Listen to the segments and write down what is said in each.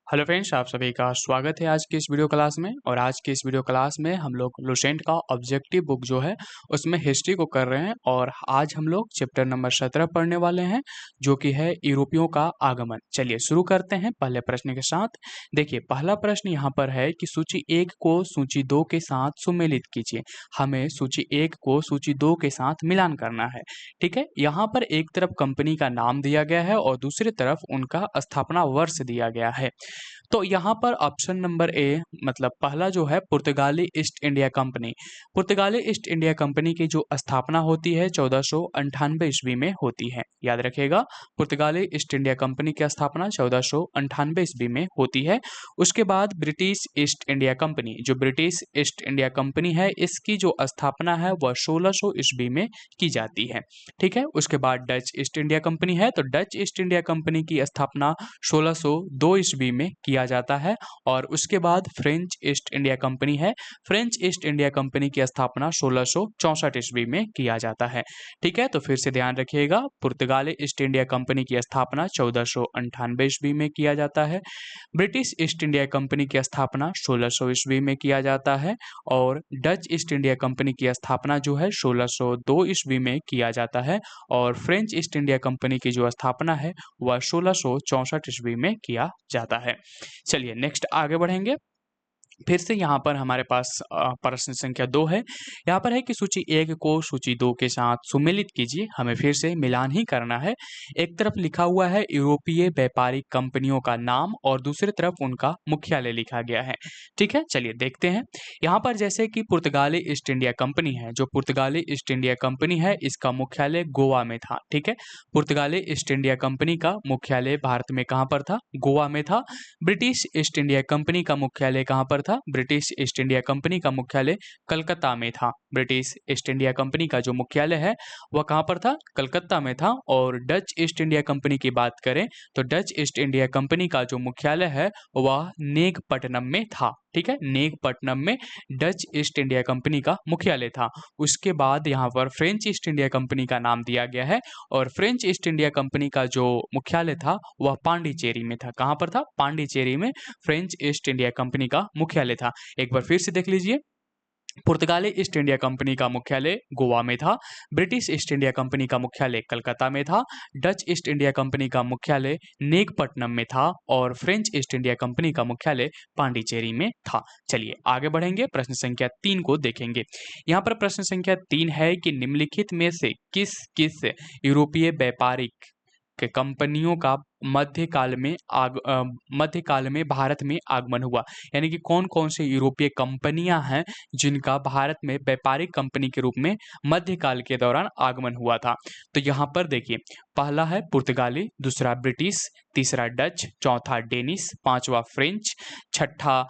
Hello friends, आप सभी का स्वागत है आज की इस वीडियो क्लास में। और आज की इस वीडियो क्लास में हम लोग लुसेंट का ऑब्जेक्टिव बुक जो है उसमें हिस्ट्री को कर रहे हैं। और आज हम लोग चैप्टर नंबर 17 पढ़ने वाले हैं, जो कि है यूरोपियों का आगमन। चलिए शुरू करते हैं पहले प्रश्न के साथ। देखिए, पहला प्रश्न यहाँ पर है कि सूची 1 को सूची 2 के साथ सुमेलित कीजिए। हमें सूची 1 को सूची 2 के साथ मिलान करना है। ठीक है, यहाँ पर एक तरफ कंपनी का नाम दिया गया है और दूसरी तरफ उनका स्थापना वर्ष दिया गया है। तो यहाँ पर ऑप्शन नंबर ए, मतलब पहला जो है पुर्तगाली ईस्ट इंडिया कंपनी। पुर्तगाली ईस्ट इंडिया कंपनी की जो स्थापना होती है 1498 ईस्वी में होती है। याद रखिएगा, पुर्तगाली ईस्ट इंडिया कंपनी की स्थापना 1498 ईस्वी में होती है। उसके बाद ब्रिटिश ईस्ट इंडिया कंपनी, जो ब्रिटिश ईस्ट इंडिया कंपनी है, इसकी जो स्थापना है वह 1600 ईस्वी में की जाती है। ठीक है, उसके बाद डच ईस्ट इंडिया कंपनी है, तो डच ईस्ट इंडिया कंपनी की स्थापना 1602 ईस्वी में किया जाता है। और उसके बाद फ्रेंच ईस्ट इंडिया कंपनी है, फ्रेंच ईस्ट इंडिया कंपनी की स्थापना 1664 ईस्वी में किया जाता है। ठीक है, तो फिर से ध्यान रखिएगा, पुर्तगाली ईस्ट इंडिया कंपनी की स्थापना 1498 ईस्वी में किया जाता है। ब्रिटिश ईस्ट इंडिया कंपनी की स्थापना 1600 ईस्वी में किया जाता है। और डच ईस्ट इंडिया कंपनी की स्थापना जो है 1602 ईस्वी में किया जाता है। और फ्रेंच ईस्ट इंडिया कंपनी की जो स्थापना है वह 1664 ईस्वी में किया जाता है। चलिए नेक्स्ट आगे बढ़ेंगे। फिर से यहाँ पर हमारे पास प्रश्न संख्या 2 है। यहाँ पर है कि सूची 1 को सूची 2 के साथ सुमेलित कीजिए। हमें फिर से मिलान ही करना है। एक तरफ लिखा हुआ है यूरोपीय व्यापारिक कंपनियों का नाम और दूसरी तरफ उनका मुख्यालय लिखा गया है। ठीक है, चलिए देखते हैं। यहाँ पर जैसे कि पुर्तगाली ईस्ट इंडिया कंपनी है, जो पुर्तगाली ईस्ट इंडिया कंपनी है इसका मुख्यालय गोवा में था। ठीक है, पुर्तगाली ईस्ट इंडिया कंपनी का मुख्यालय भारत में कहाँ पर था? गोवा में था। ब्रिटिश ईस्ट इंडिया कंपनी का मुख्यालय कहाँ पर था? ब्रिटिश ईस्ट इंडिया कंपनी का मुख्यालय कलकत्ता में था। ब्रिटिश ईस्ट इंडिया कंपनी का जो मुख्यालय है वह कहाँ पर था? कलकत्ता में था। और डच ईस्ट इंडिया कंपनी की बात करें तो डच ईस्ट इंडिया कंपनी का जो मुख्यालय है वह नेगपट्टनम में था। ठीक है, नेगपट्टनम में डच ईस्ट इंडिया कंपनी का मुख्यालय था। उसके बाद यहाँ पर फ्रेंच ईस्ट इंडिया कंपनी का नाम दिया गया है। और फ्रेंच ईस्ट इंडिया कंपनी का जो मुख्यालय था वह पांडिचेरी में था। कहाँ पर था? पांडिचेरी में फ्रेंच ईस्ट इंडिया कंपनी का मुख्यालय था। एक बार फिर से देख लीजिए, पुर्तगाली ईस्ट इंडिया कंपनी का मुख्यालय गोवा में था। ब्रिटिश ईस्ट इंडिया कंपनी का मुख्यालय कलकत्ता में था। डच ईस्ट इंडिया कंपनी का मुख्यालय नेगपट्टनम में था। और फ्रेंच ईस्ट इंडिया कंपनी का मुख्यालय पांडिचेरी में था। चलिए आगे बढ़ेंगे, प्रश्न संख्या 3 को देखेंगे। यहाँ पर प्रश्न संख्या 3 है कि निम्नलिखित में से किस किस यूरोपीय व्यापारिक के कंपनियों का मध्यकाल में भारत में आगमन हुआ। यानी कि कौन कौन से यूरोपीय कंपनियां हैं जिनका भारत में व्यापारिक कंपनी के रूप में मध्यकाल के दौरान आगमन हुआ था। तो यहाँ पर देखिए, पहला है पुर्तगाली, दूसरा ब्रिटिश, तीसरा डच, चौथा डेनिश, पांचवा फ्रेंच, छठा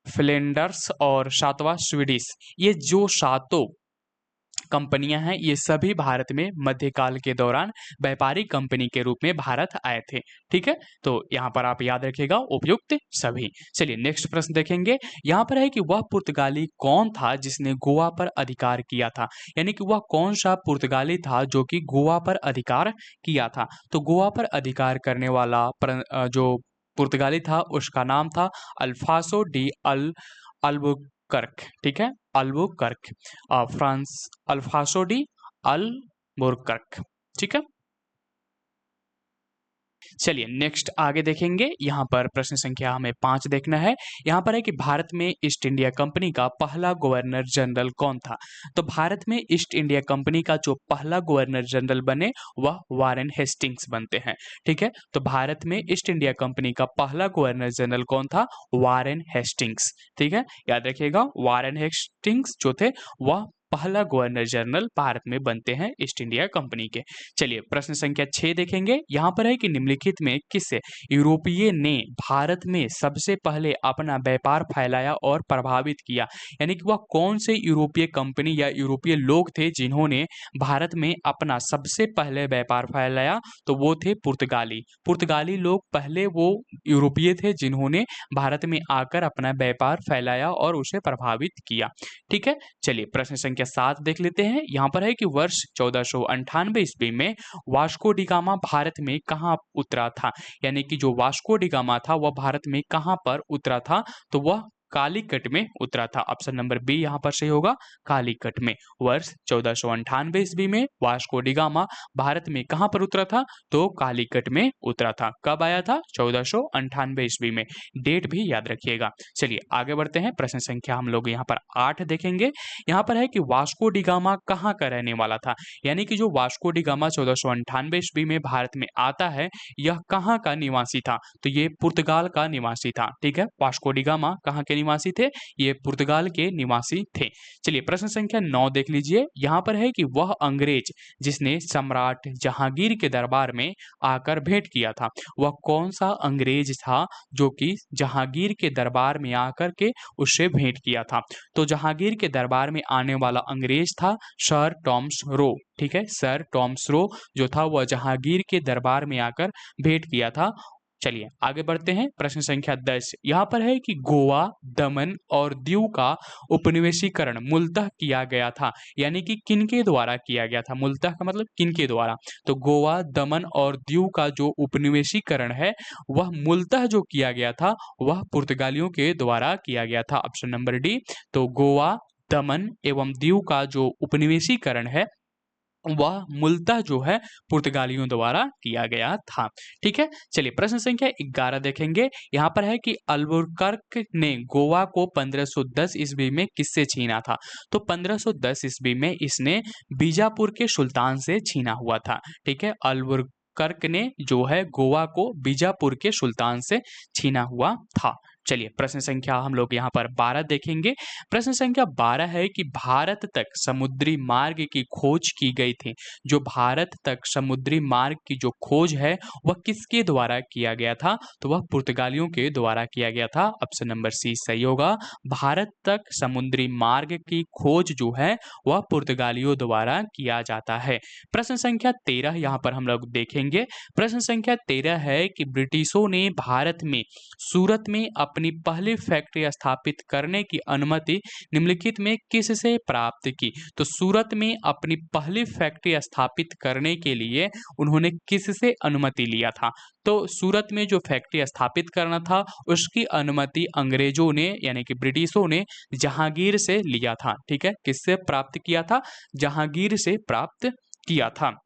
फ्लेंडर्स और सातवां स्वीडिश। ये जो सातों कंपनियां हैं ये सभी भारत में मध्यकाल के दौरान व्यापारिक कंपनी के रूप में भारत आए थे। ठीक है, तो यहाँ पर आप याद रखिएगा उपयुक्त सभी। चलिए नेक्स्ट प्रश्न देखेंगे। यहाँ पर है कि वह पुर्तगाली कौन था जिसने गोवा पर अधिकार किया था। यानी कि वह कौन सा पुर्तगाली था जो कि गोवा पर अधिकार किया था। तो गोवा पर अधिकार करने वाला जो पुर्तगाली था उसका नाम था अल्फासो डी अल्बुकर्क। ठीक है, अल्बुकर्क, फ्रांस, अल्फासो डी अल्बुकर्क। ठीक है, चलिए नेक्स्ट आगे देखेंगे। यहाँ पर प्रश्न संख्या हमें 5 देखना है। यहाँ पर है कि भारत में ईस्ट इंडिया कंपनी का पहला गवर्नर जनरल कौन था। तो भारत में ईस्ट इंडिया कंपनी का जो पहला गवर्नर जनरल बने वह वारेन हेस्टिंग्स बनते हैं। ठीक है, तो भारत में ईस्ट इंडिया कंपनी का पहला गवर्नर जनरल कौन था? Warren Hastings. ठीक है, याद रखिएगा, वारेन हेस्टिंग्स जो थे वह पहला गवर्नर जनरल भारत में बनते हैं ईस्ट इंडिया कंपनी के। चलिए प्रश्न संख्या 6 देखेंगे। यहाँ पर है कि निम्नलिखित में किस यूरोपीय ने भारत में सबसे पहले अपना व्यापार फैलाया और प्रभावित किया। यानी कि वह कौन से यूरोपीय कंपनी या यूरोपीय लोग थे जिन्होंने भारत में अपना सबसे पहले व्यापार फैलाया। तो वो थे पुर्तगाली। पुर्तगाली लोग पहले वो यूरोपीय थे जिन्होंने भारत में आकर अपना व्यापार फैलाया और उसे प्रभावित किया। ठीक है, चलिए प्रश्न संख्या संख्या 7 देख लेते हैं। यहाँ पर है कि वर्ष 1498 ईस्वी में वास्को डी गामा भारत में कहाँ उतरा था, यानी कि जो वास्को डी गामा था वह भारत में कहाँ पर उतरा था, तो वह कालीकट में उतरा था। ऑप्शन नंबर बी यहाँ पर सही होगा, कालीकट में। वर्ष 1498 ईस्वी में वास्को डी गामा भारत में कहाँ पर उतरा था, तो कालीकट में उतरा था। कब आया था, 1498 ईस्वी में। डेट भी याद रखिएगा। चलिए आगे बढ़ते हैं। प्रश्न संख्या हम लोग यहाँ पर 8 देखेंगे। यहाँ पर है कि वास्को डी गामा कहाँ का रहने वाला था, यानी कि जो वास्को डी गामा 1498 ईस्वी में भारत में आता है, यह कहाँ का निवासी था, तो ये पुर्तगाल का निवासी था। ठीक है, वास्को डी गामा कहाँ के निवासी थे, ये पुर्तगाल के निवासी थे। चलिए प्रश्न संख्या 9 देख लीजिए। यहाँ पर है कि वह अंग्रेज जिसने सम्राट जहांगीर के दरबार में आकर भेंट किया था, वह कौन सा अंग्रेज था जो कि जहांगीर के दरबार में आकर के उससे भेंट किया था, तो जहांगीर के दरबार में आने वाला अंग्रेज था सर टॉमस रो। ठीक है, सर टॉमस रो जो था वह जहांगीर के दरबार में आकर भेंट किया था। चलिए आगे बढ़ते हैं। प्रश्न संख्या 10 यहाँ पर है कि गोवा, दमन और दीव का उपनिवेशीकरण मूलतः किया गया था, यानी कि किनके द्वारा किया गया था, मूलतः का मतलब किनके द्वारा, तो गोवा, दमन और दीव का जो उपनिवेशीकरण है वह मूलतः जो किया गया था वह पुर्तगालियों के द्वारा किया गया था। ऑप्शन नंबर डी, तो गोवा, दमन एवं दीव का जो उपनिवेशीकरण है वह मूलतः जो है पुर्तगालियों द्वारा किया गया था। ठीक है, चलिए प्रश्न संख्या 11 देखेंगे। यहाँ पर है कि अल्बुकर्क ने गोवा को 1510 ईस्वी में किससे छीना था, तो 1510 ईस्वी में इसने बीजापुर के सुल्तान से छीना हुआ था। ठीक है, अल्बुकर्क ने जो है गोवा को बीजापुर के सुल्तान से छीना हुआ था। चलिए प्रश्न संख्या हम लोग यहाँ पर 12 देखेंगे। प्रश्न संख्या 12 है कि भारत तक समुद्री मार्ग की खोज की गई थी। जो भारत तक समुद्री मार्ग की जो खोज है वह किसके द्वारा किया गया था, तो वह पुर्तगालियों के द्वारा किया गया था। ऑप्शन नंबर सी सही होगा, भारत तक समुद्री मार्ग की खोज जो है वह पुर्तगालियों द्वारा किया जाता है। प्रश्न संख्या 13 यहाँ पर हम लोग देखेंगे। प्रश्न संख्या 13 है कि ब्रिटिशों ने भारत में सूरत में अपनी पहली फैक्ट्री स्थापित करने की अनुमति निम्नलिखित में किससे प्राप्त की, तो सूरत में अपनी पहली फैक्ट्री स्थापित करने के लिए उन्होंने किससे अनुमति लिया था, तो सूरत में जो फैक्ट्री स्थापित करना था उसकी अनुमति अंग्रेजों ने यानी कि ब्रिटिशों ने जहांगीर से लिया था। ठीक है, किससे प्राप्त किया था, जहांगीर से प्राप्त किया था।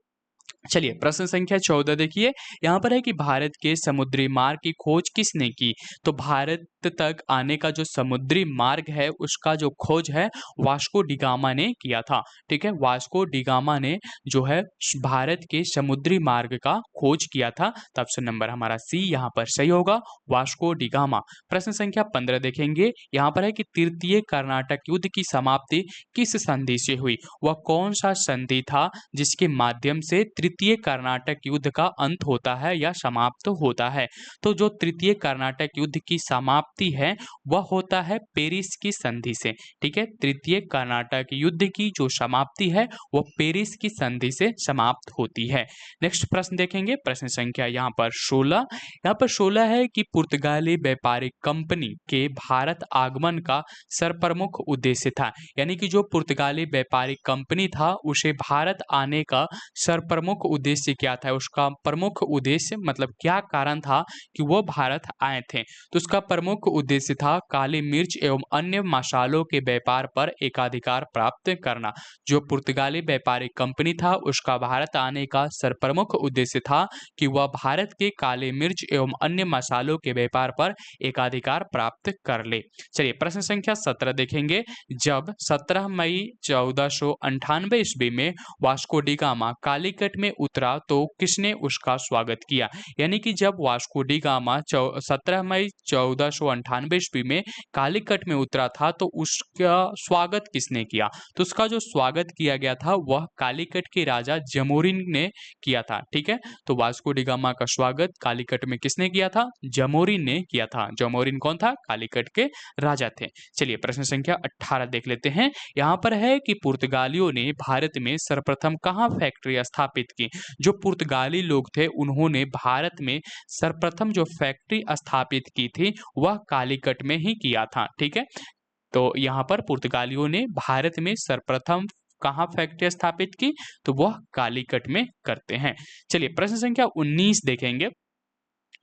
चलिए प्रश्न संख्या 14 देखिए। यहाँ पर है कि भारत के समुद्री मार्ग की खोज किसने की, तो भारत तक आने का जो समुद्री मार्ग है उसका जो खोज है वास्को डी गामा ने किया था। ठीक है, वास्को डी गामा ने जो है भारत के समुद्री मार्ग का खोज किया था। तो ऑप्शन नंबर हमारा सी यहाँ पर सही होगा, वास्को डी गामा। प्रश्न संख्या 15 देखेंगे। यहाँ पर है कि तृतीय कर्नाटक युद्ध की समाप्ति किस संधि से हुई, वह कौन सा संधि था जिसके माध्यम से तृतीय कर्नाटक युद्ध का अंत होता है या समाप्त होता है, तो जो तृतीय कर्नाटक युद्ध की समाप्ति है वह होता है पेरिस की संधि से। ठीक है, तृतीय कर्नाटक युद्ध की जो समाप्ति है वह पेरिस की संधि से समाप्त होती है। नेक्स्ट प्रश्न देखेंगे। प्रश्न संख्या यहाँ पर 16। यहाँ पर 16 है कि पुर्तगाली व्यापारिक कंपनी के भारत आगमन का सरप्रमुख उद्देश्य था, यानी कि जो पुर्तगाली व्यापारिक कंपनी था उसे भारत आने का सरप्रमुख उद्देश्य क्या था, उसका प्रमुख उद्देश्य मतलब क्या कारण था कि वो भारत आए थे, तो उसका प्रमुख उद्देश्य था काली मिर्च एवं अन्य मसालों के व्यापार पर एकाधिकार प्राप्त करना। जो पुर्तगाली व्यापारिक कंपनी था उसका भारत आने का सरप्रमुख उद्देश्य था कि वह भारत के काले मिर्च एवं अन्य मसालों के व्यापार पर एकाधिकार प्राप्त कर ले। चलिए प्रश्न संख्या 17 देखेंगे। जब 17 मई 1498 ईस्वी में वास्को डी गामा कालीकट में उतरा तो किसने उसका स्वागत किया, यानी कि जब वास्को डी गामा 17 मई 1498 ईस्वी में कालीकट में उतरा था तो उसका स्वागत किसने किया, तो उसका जो स्वागत किया गया था वह कालीकट के राजा जमोरिन ने किया था। ठीक है, तो वास्को डी गामा का स्वागत कालीकट में किसने किया था, जमोरिन ने किया था। जमोरिन कौन था, कालीकट के राजा थे। चलिए प्रश्न संख्या 18 देख लेते हैं। यहाँ पर है कि पुर्तगालियों ने भारत में सर्वप्रथम कहाँ फैक्ट्री स्थापित की, जो पुर्तगाली लोग थे उन्होंने भारत में सर्वप्रथम जो फैक्ट्री स्थापित की थी वह कालीकट में ही किया था। ठीक है, तो यहाँ पर पुर्तगालियों ने भारत में सर्वप्रथम कहाँ फैक्ट्री स्थापित की, तो वह कालीकट में करते हैं। चलिए प्रश्न संख्या 19 देखेंगे।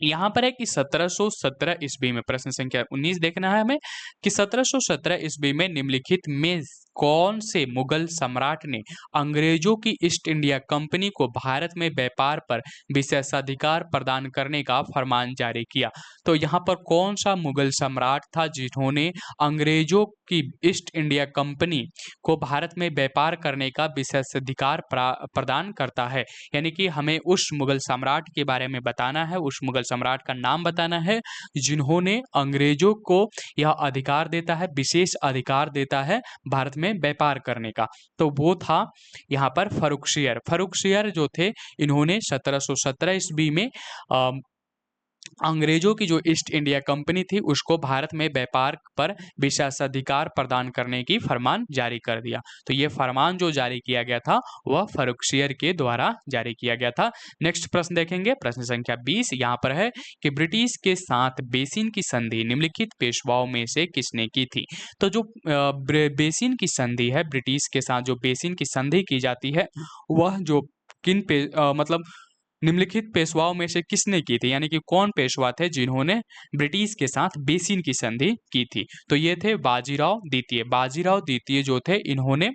यहाँ पर है कि 1717 ईस्वी में, प्रश्न संख्या 19 देखना है हमें कि 1717 ईस्वी में निम्नलिखित में कौन से मुगल सम्राट ने अंग्रेजों की ईस्ट इंडिया कंपनी को भारत में व्यापार पर विशेषाधिकार प्रदान करने का फरमान जारी किया। तो यहाँ पर कौन सा मुगल सम्राट था जिन्होंने अंग्रेजों की ईस्ट इंडिया कंपनी को भारत में व्यापार करने का विशेषाधिकार प्रदान करता है, यानी कि हमें उस मुगल सम्राट के बारे में बताना है, उस मुगल सम्राट का नाम बताना है जिन्होंने अंग्रेजों को यह अधिकार देता है, विशेष अधिकार देता है भारत में व्यापार करने का। तो वो था यहाँ पर फर्रुखसियर। फर्रुखसियर जो थे, इन्होंने 1717 ईस्वी में अंग्रेजों की जो ईस्ट इंडिया कंपनी थी उसको भारत में व्यापार पर विशेषाधिकार प्रदान करने की फरमान जारी कर दिया। तो ये फरमान जो जारी किया गया था वह फर्रुखसियर के द्वारा जारी किया गया था। नेक्स्ट प्रश्न देखेंगे, प्रश्न संख्या 20। यहाँ पर है कि ब्रिटिश के साथ बेसिन की संधि निम्नलिखित पेशवाओं में से किसने की थी। तो जो बेसिन की संधि है, ब्रिटिश के साथ जो बेसिन की संधि की जाती है वह जो किन पे मतलब निम्नलिखित पेशवाओं में से किसने की थी, यानी कि कौन पेशवा थे जिन्होंने ब्रिटिश के साथ बेसिन की संधि की थी। तो ये थे बाजीराव द्वितीय। बाजीराव द्वितीय जो थे, इन्होंने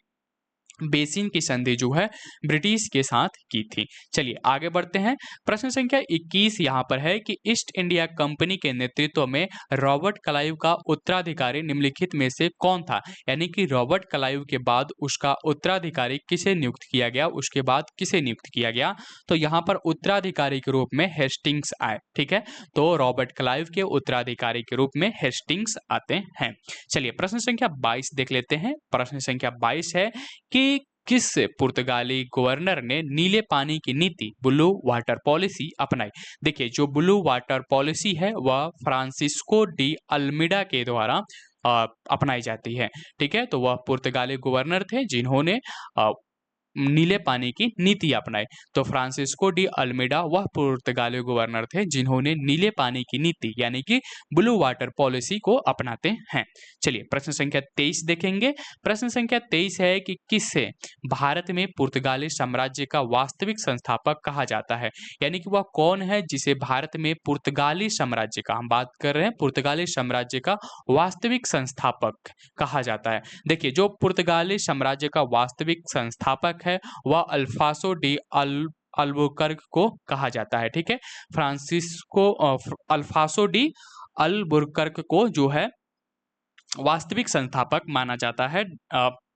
बेसिन की संधि जो है ब्रिटिश के साथ की थी। चलिए आगे बढ़ते हैं। प्रश्न संख्या 21 यहाँ पर है कि ईस्ट इंडिया कंपनी के नेतृत्व में रॉबर्ट क्लाइव का उत्तराधिकारी निम्नलिखित में से कौन था, यानी कि रॉबर्ट क्लाइव के बाद उसका उत्तराधिकारी किसे नियुक्त किया गया, उसके बाद किसे नियुक्त किया गया। तो यहाँ पर उत्तराधिकारी के रूप में हेस्टिंग्स आए। ठीक है, तो रॉबर्ट क्लाइव के उत्तराधिकारी के रूप में हेस्टिंग्स आते हैं। चलिए प्रश्न संख्या 22 देख लेते हैं। प्रश्न संख्या 22 है कि किस पुर्तगाली गवर्नर ने नीले पानी की नीति ब्लू वाटर पॉलिसी अपनाई। देखिए जो ब्लू वाटर पॉलिसी है वह फ्रांसिस्को डी अल्मीडा के द्वारा अपनाई जाती है। ठीक है, तो वह पुर्तगाली गवर्नर थे जिन्होंने नीले पानी की नीति अपनाई। तो फ्रांसिस्को डी अल्मीडा वह पुर्तगाली गवर्नर थे जिन्होंने नीले पानी की नीति यानी कि ब्लू वाटर पॉलिसी को अपनाते हैं। चलिए प्रश्न संख्या 23 देखेंगे। प्रश्न संख्या 23 है कि किससे भारत में पुर्तगाली साम्राज्य का वास्तविक संस्थापक कहा जाता है, यानी कि वह कौन है जिसे भारत में पुर्तगाली साम्राज्य का, हम बात कर रहे हैं पुर्तगाली साम्राज्य का वास्तविक संस्थापक कहा जाता है। देखिए जो पुर्तगाली साम्राज्य का वास्तविक संस्थापक है वह अल्फासो डी अल्बुकर्क को कहा जाता है। ठीक है, फ्रांसिस्को अल्फासो डी अल्बुकर्क को जो है वास्तविक संस्थापक माना जाता है।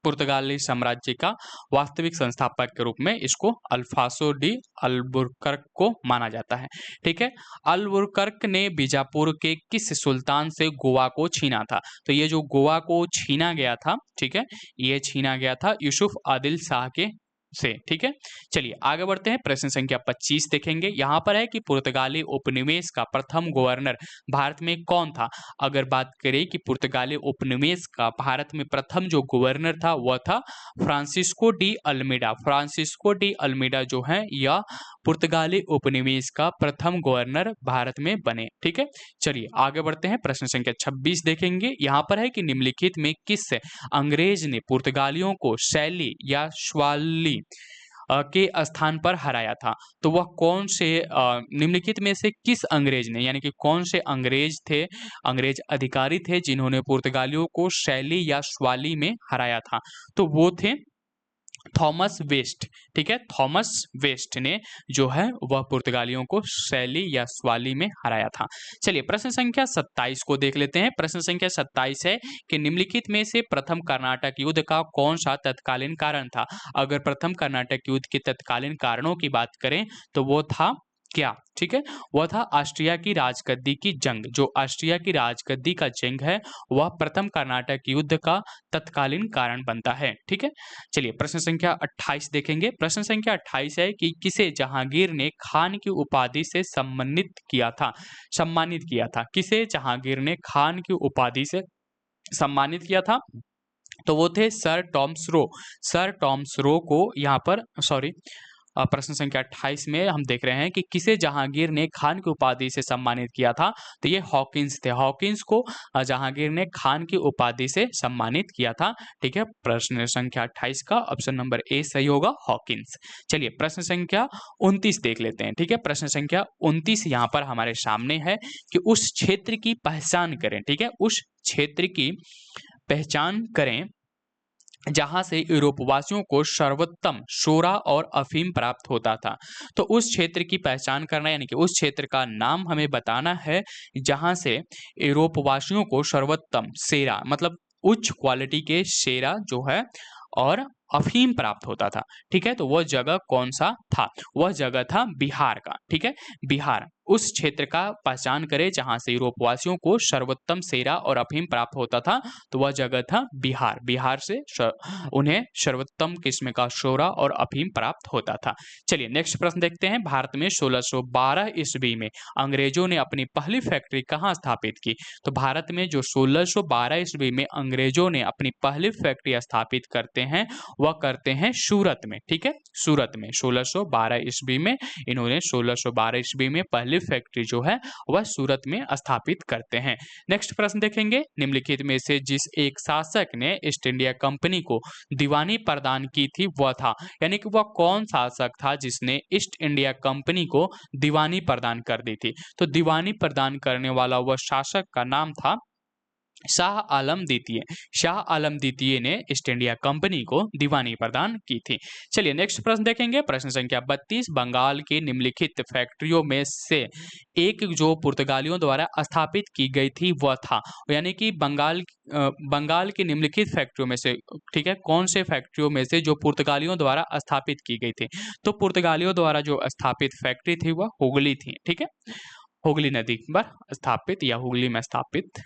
पुर्तगाली साम्राज्य का वास्तविक संस्थापक के रूप में इसको अल्फासो डी अल्बुकर्क को माना जाता है। ठीक है, अल्बुकर्क ने बीजापुर के किस सुल्तान से गोवा को छीना था। तो ये जो गोवा को छीना गया था, ठीक है, ये छीना गया था यूसुफ आदिल शाह के से। ठीक है, चलिए आगे बढ़ते हैं। प्रश्न संख्या 25 देखेंगे। यहाँ पर है कि पुर्तगाली उपनिवेश का प्रथम गवर्नर भारत में कौन था। अगर बात करें कि पुर्तगाली उपनिवेश का भारत में प्रथम जो गवर्नर था वह था Francisco de Almeida. Francisco de Almeida जो है यह पुर्तगाली उपनिवेश का प्रथम गवर्नर भारत में बने। ठीक है, चलिए आगे बढ़ते हैं। प्रश्न संख्या 26 देखेंगे। यहाँ पर है कि निम्नलिखित में किस अंग्रेज ने पुर्तगालियों को शैली या स्वाली के स्थान पर हराया था। तो वह कौन से निम्नलिखित में से किस अंग्रेज ने, यानी कि कौन से अंग्रेज थे, अंग्रेज अधिकारी थे जिन्होंने पुर्तगालियों को शैली या स्वाली में हराया था। तो वो थे थॉमस वेस्ट। ठीक है, थॉमस वेस्ट ने जो है वह पुर्तगालियों को शैली या स्वाली में हराया था। चलिए प्रश्न संख्या 27 को देख लेते हैं। प्रश्न संख्या 27 है कि निम्नलिखित में से प्रथम कर्नाटक युद्ध का कौन सा तत्कालीन कारण था। अगर प्रथम कर्नाटक युद्ध के तत्कालीन कारणों की बात करें तो वो था क्या, ठीक है, वह था ऑस्ट्रिया की राजगद्दी की जंग। जो ऑस्ट्रिया की राजगद्दी का जंग है वह प्रथम कर्नाटक युद्ध का तत्कालीन कारण बनता है। ठीक है, चलिए प्रश्न संख्या 28 देखेंगे। प्रश्न संख्या 28 है कि किसे जहांगीर ने खान की उपाधि से सम्मानित किया था। किसे जहांगीर ने खान की उपाधि से सम्मानित किया था। तो वो थे sir Thomas Roe. Sir Thomas Roe को यहाँ पर प्रश्न संख्या 28 में हम देख रहे हैं कि किसे जहांगीर ने खान की उपाधि से सम्मानित किया था। तो ये हॉकिंस थे। हॉकिंस को जहांगीर ने खान की उपाधि से सम्मानित किया था। ठीक है, प्रश्न संख्या 28 का ऑप्शन नंबर ए सही होगा, हॉकिंस। चलिए प्रश्न संख्या 29 देख लेते हैं। ठीक है, प्रश्न संख्या 29 यहाँ पर हमारे सामने है कि उस क्षेत्र की पहचान करें। ठीक है, उस क्षेत्र की पहचान करें जहां से यूरोपवासियों को सर्वोत्तम शोरा और अफीम प्राप्त होता था। तो उस क्षेत्र की पहचान करना यानी कि उस क्षेत्र का नाम हमें बताना है जहां से यूरोपवासियों को सर्वोत्तम शेरा मतलब उच्च क्वालिटी के शेरा जो है और अफीम प्राप्त होता था। ठीक है, तो वह जगह कौन सा था? वह जगह था बिहार का। ठीक है, बिहार। उस क्षेत्र का पहचान करें जहां से यूरोपवासियों को सर्वोत्तम शेरा और अफीम प्राप्त होता था। तो वह जगह था बिहार। बिहार से उन्हें सर्वोत्तम किस्म का शोरा और अफीम प्राप्त होता था। चलिए नेक्स्ट प्रश्न देखते हैं। भारत में 1612 ईस्वी में अंग्रेजों ने अपनी पहली फैक्ट्री कहाँ स्थापित की? तो भारत में जो 1612 ईस्वी में अंग्रेजों ने अपनी पहली फैक्ट्री स्थापित करते हैं वह करते हैं सूरत में। ठीक है, सूरत में 1612 ईस्वी में इन्होंने 1612 ईस्वी में पहली फैक्ट्री जो है वह सूरत में स्थापित करते हैं। नेक्स्ट प्रश्न देखेंगे। निम्नलिखित में से जिस एक शासक ने ईस्ट इंडिया कंपनी को दीवानी प्रदान की थी वह था, यानी कि वह कौन शासक था जिसने ईस्ट इंडिया कंपनी को दीवानी प्रदान कर दी थी? तो दीवानी प्रदान करने वाला वह शासक का नाम था शाह आलम द्वितीय। शाह आलम द्वितीय ने ईस्ट इंडिया कंपनी को दीवानी प्रदान की थी। चलिए नेक्स्ट प्रश्न देखेंगे। प्रश्न संख्या 32। बंगाल की निम्नलिखित फैक्ट्रियों में से एक जो पुर्तगालियों द्वारा स्थापित की गई थी वह था, यानी कि बंगाल की निम्नलिखित फैक्ट्रियों में से, ठीक है, कौन से फैक्ट्रियों में से जो पुर्तगालियों द्वारा स्थापित की गई थी? तो पुर्तगालियों द्वारा जो स्थापित फैक्ट्री थी वह हुगली थी। ठीक है, हुगली नदी पर स्थापित या हुगली में स्थापित